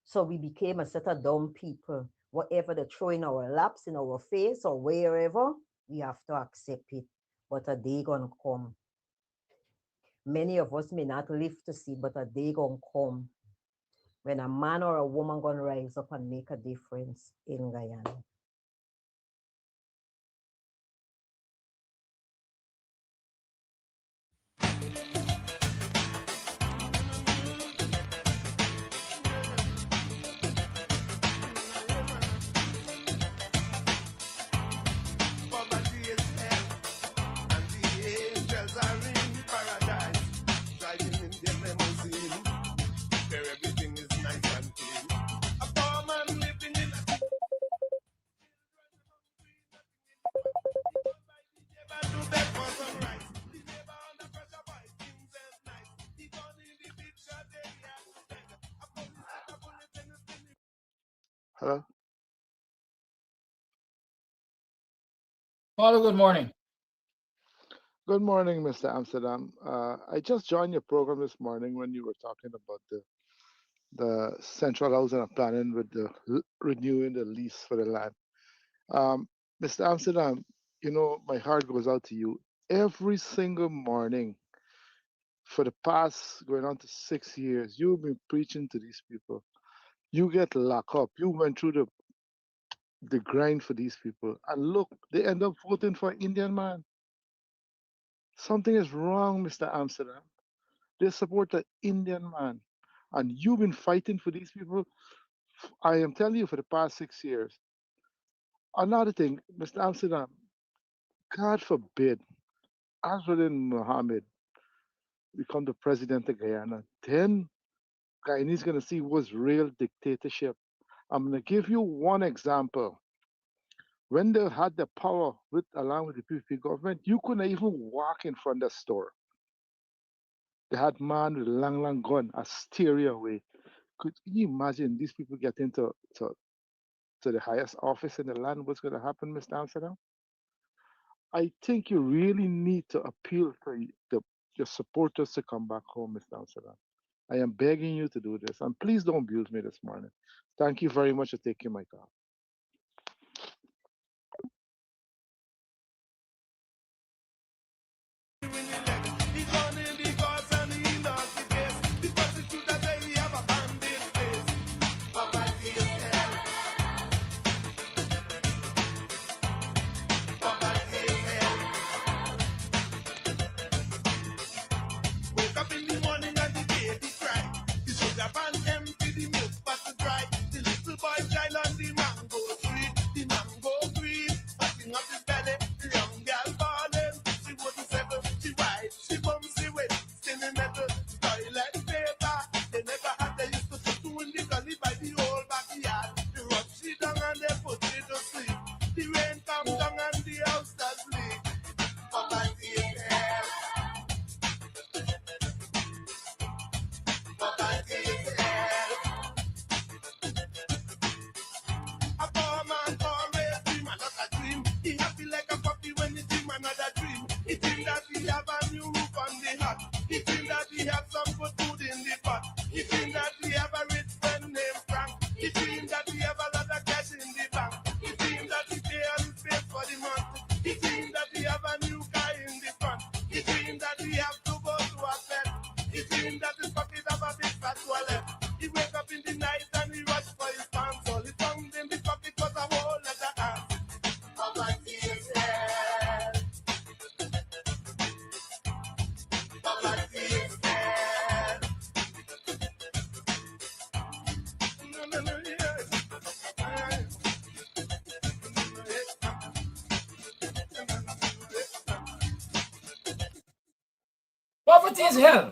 So we became a set of dumb people. Whatever they throw in our laps, in our face, or wherever, we have to accept it. But a day gonna come. Many of us may not live to see, but a day gonna come when a man or a woman gonna rise up and make a difference in Guyana. Poverty is hell, and the angels are in paradise, driving in their limousine, where everything is nice and clean. A poor man living in a never do that for some rice. The neighbor under pressure by things as nice. He gone in the picture they are dead. A police at a bullet in his skin. Hello? Paulo, good morning. Good morning, Mr. Amsterdam. I just joined your program this morning when you were talking about the central housing and planning with the renewing the lease for the land. Mr. Amsterdam, you know, my heart goes out to you. Every single morning for the past going on to 6 years, you've been preaching to these people. You get locked up. You went through the grind for these people. And look, they end up voting for Indian man. Something is wrong, Mr. Amsterdam. They support the Indian man. And you've been fighting for these people, I am telling you, for the past 6 years. Another thing, Mr. Amsterdam, God forbid, Azraddin Mohammed become the president of Guyana. Then Guyanese going to see what's real dictatorship. I'm going to give you one example. When they had the power along with the PPP government, you couldn't even walk in front of the store. They had man with a long gun, a stereo away. Could you imagine these people get into the highest office in the land? What's going to happen, Mr. Amsterdam? I think you really need to appeal to your supporters to come back home, Mr. Amsterdam. I am begging you to do this. And please don't abuse me this morning. Thank you very much for taking my call. The little boy child on the map It seems that we have a rich friend named Frank. It seems that we have a lot of cash in the bank. It seems that we pay all his bills for the month. It seems that we have a new guy in the front. It seems that we have to go to a vet. It seems that his pocket have a big fat wallet. He wake up in the night and he rush for his pants. All he found in the pocket was a whole lot of ass. Poverty is hell. Poverty is hell. No, yes. Poverty is hell.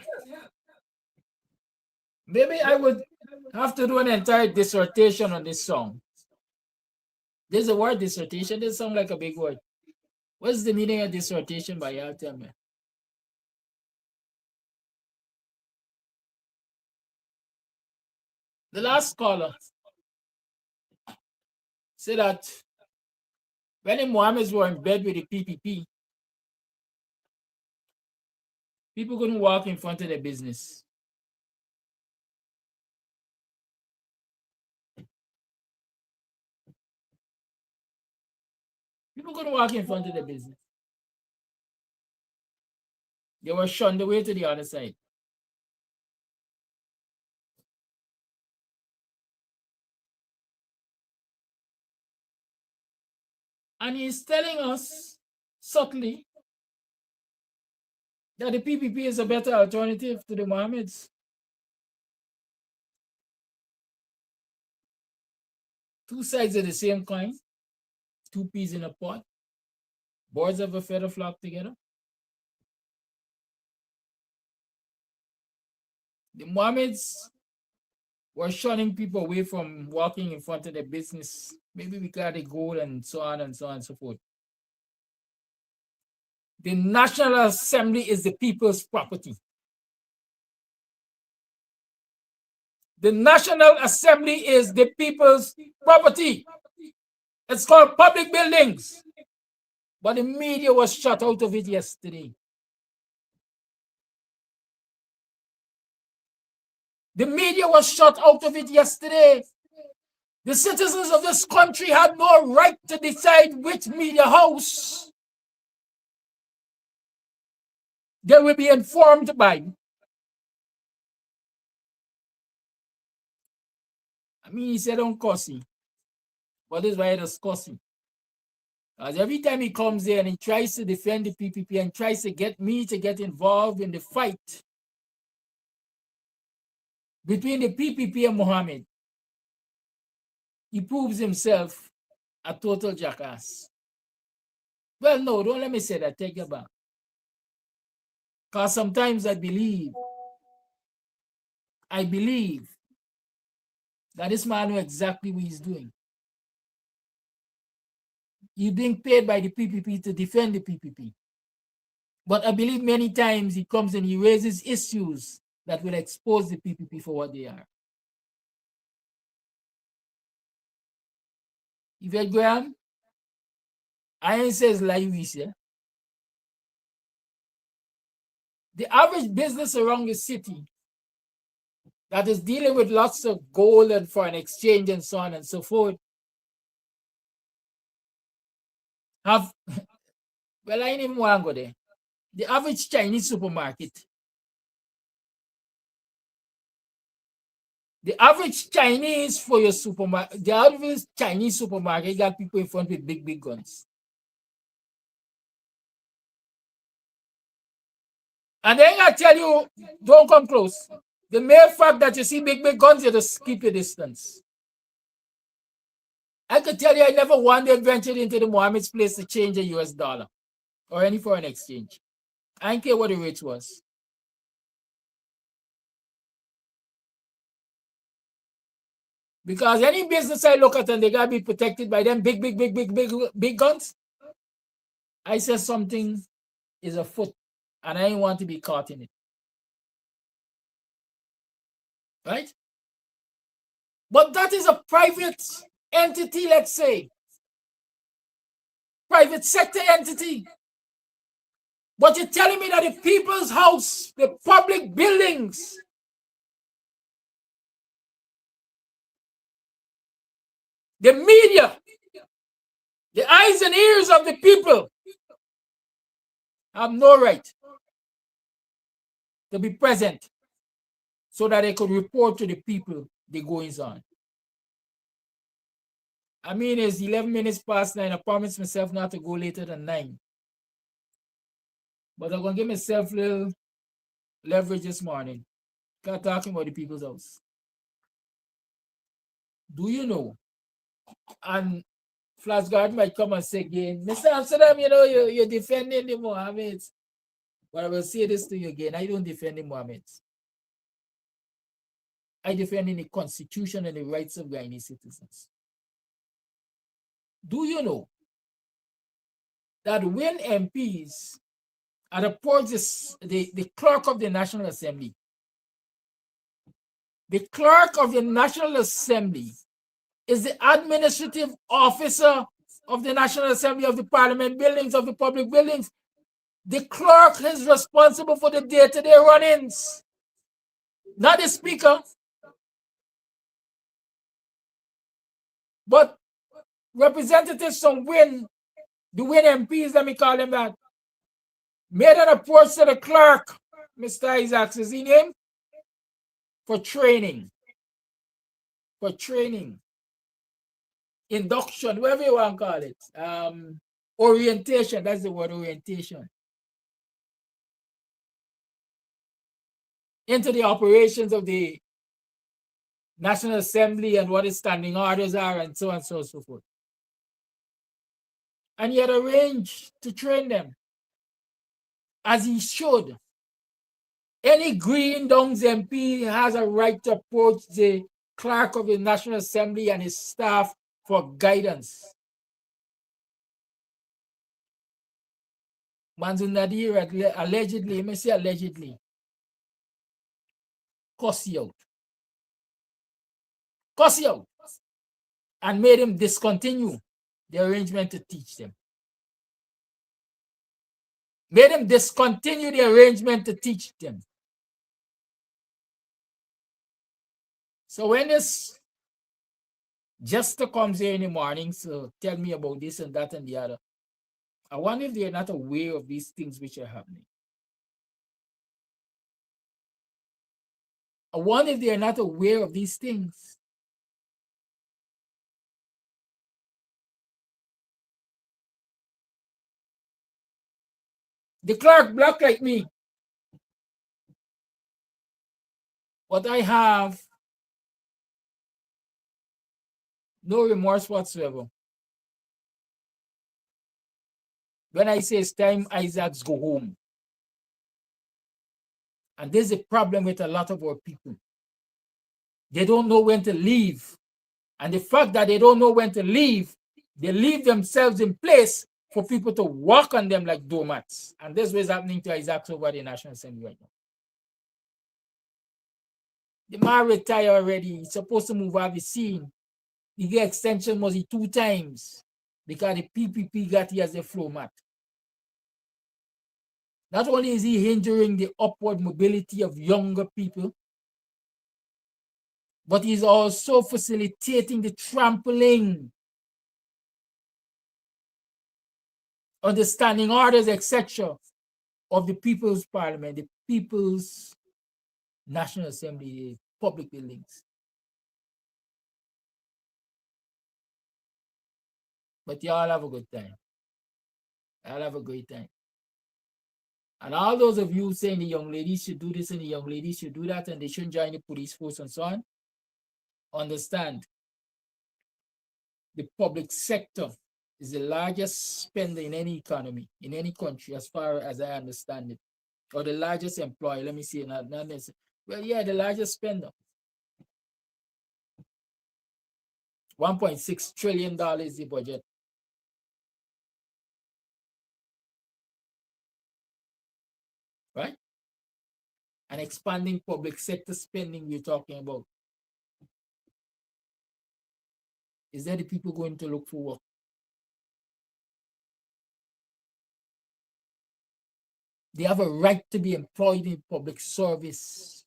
Maybe I would have to do an entire dissertation on this song. There's a word dissertation. This sounds like a big word. What's the meaning of dissertation by y'all tell me? The last caller said that when the Mohammeds were in bed with the PPP, people couldn't walk in front of their business. People couldn't walk in front of their business. They were shunned away to the other side. And he's telling us subtly that the PPP is a better alternative to the Mohammeds. Two sides of the same coin, two peas in a pot, birds of a feather flock together. The Mohammeds were shunning people away from walking in front of their business, maybe because they gold and so on and so on and so forth. The National Assembly is the people's property. The National Assembly is the people's property. It's called public buildings. But the media was shut out of it yesterday. The media was shut out of it yesterday. The citizens of this country had no right to decide which media house they will be informed by. I mean, he said don't cuss him, but this is why he does cuss him. Because every time he comes there and he tries to defend the PPP and tries to get me to get involved in the fight between the PPP and Mohammed, he proves himself a total jackass. Well, no, don't let me say that. Take it back. Because sometimes I believe that this man knows exactly what he's doing. He's being paid by the PPP to defend the PPP. But I believe many times he comes and he raises issues that will expose the PPP for what they are. Yvette Graham, I says like we say. The average business around the city that is dealing with lots of gold and foreign exchange and so on and so forth have, well, I ain't even want to go there. The average Chinese supermarket, the average Chinese for your supermarket, the average Chinese supermarket got people in front with big, big guns. And then I tell you, don't come close. The mere fact that you see big, big guns, you just keep your distance. I can tell you, I never one day ventured into the Mohammed's place to change a US dollar or any foreign exchange. I don't care what the rate was. Because any business I look at and they gotta be protected by them big guns, I say something is afoot and I don't want to be caught in it. Right? But that is a private entity, let's say. Private sector entity. But you're telling me that the people's house, the public buildings, The media, the eyes and ears of the people have no right to be present so that they could report to the people the goings on. I mean, it's 11 minutes past 9. I promised myself not to go later than 9. But I'm going to give myself a little leverage this morning. Start talking about the people's house. Do you know? And Flashguard might come and say again, Mr. Amsterdam, you know, you're defending the Mohammeds. But I will say this to you again. I don't defend the Mohammeds. I defend the Constitution and the rights of Guyanese citizens. Do you know that when MPs had approached the clerk of the National Assembly, the clerk of the National Assembly is the administrative officer of the National Assembly, of the Parliament buildings, of the public buildings. The clerk is responsible for the day-to-day run-ins, not the speaker. But representatives from the Win MPs, let me call them that, made an approach to the clerk, Mr. Isaacs, is he name? For training, induction, whatever you want to call it, orientation, that's the word, orientation, into the operations of the National Assembly and what its standing orders are and so on and so forth. And he had arranged to train them, as he should. Any Green Downs MP has a right to approach the clerk of the National Assembly and his staff for guidance. Manzu Nadir allegedly, let me say allegedly, cussed you out, and made him discontinue the arrangement to teach them. Made him discontinue the arrangement to teach them. So when this jester comes here in the morning to tell me about this and that and the other, I wonder if they're not aware of these things which are happening. I wonder if they're not aware of these things. The clerk black like me, but I have no remorse whatsoever. When I say it's time Isaacs go home. And there's a problem with a lot of our people. They don't know when to leave. And the fact that they don't know when to leave, they leave themselves in place for people to walk on them like doormats. And this was happening to Isaacs over the National Assembly right now. The man retired already. He's supposed to move out the scene. He get extension must be 2 times because the PPP got he as a floor mat. Not only is he hindering the upward mobility of younger people, but he's also facilitating the trampling on the standing orders, etc., of the People's Parliament, the People's National Assembly, public buildings. But y'all have a good time. I'll have a great time. And all those of you saying the young ladies should do this and the young ladies should do that and they shouldn't join the police force and so on, understand the public sector is the largest spender in any economy, in any country, as far as I understand it. Or the largest employer, let me see, not necessarily. Well, yeah, the largest spender. $1.6 trillion is the budget. Right? And expanding public sector spending we're talking about. Is that the people going to look for work? They have a right to be employed in public service.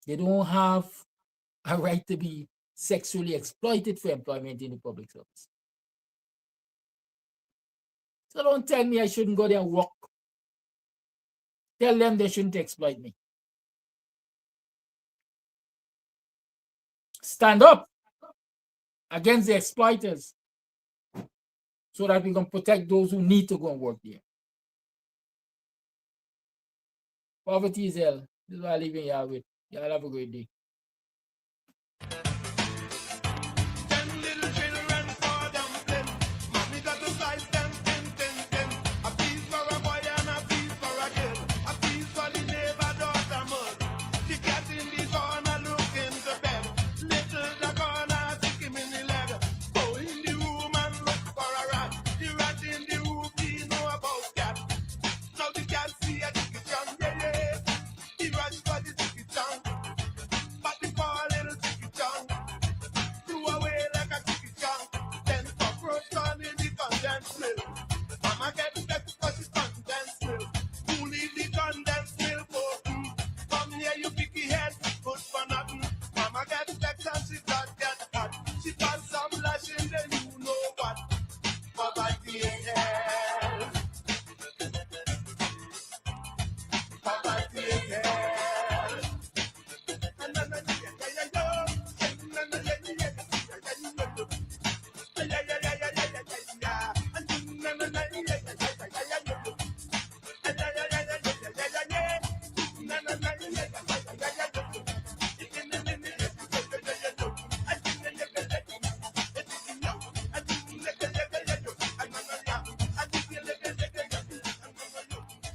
They don't have a right to be sexually exploited for employment in the public service. So don't tell me I shouldn't go there and work. Tell them they shouldn't exploit me. Stand up against the exploiters so that we can protect those who need to go and work there. Poverty is hell. This is what I leave you with. Y'all have a great day.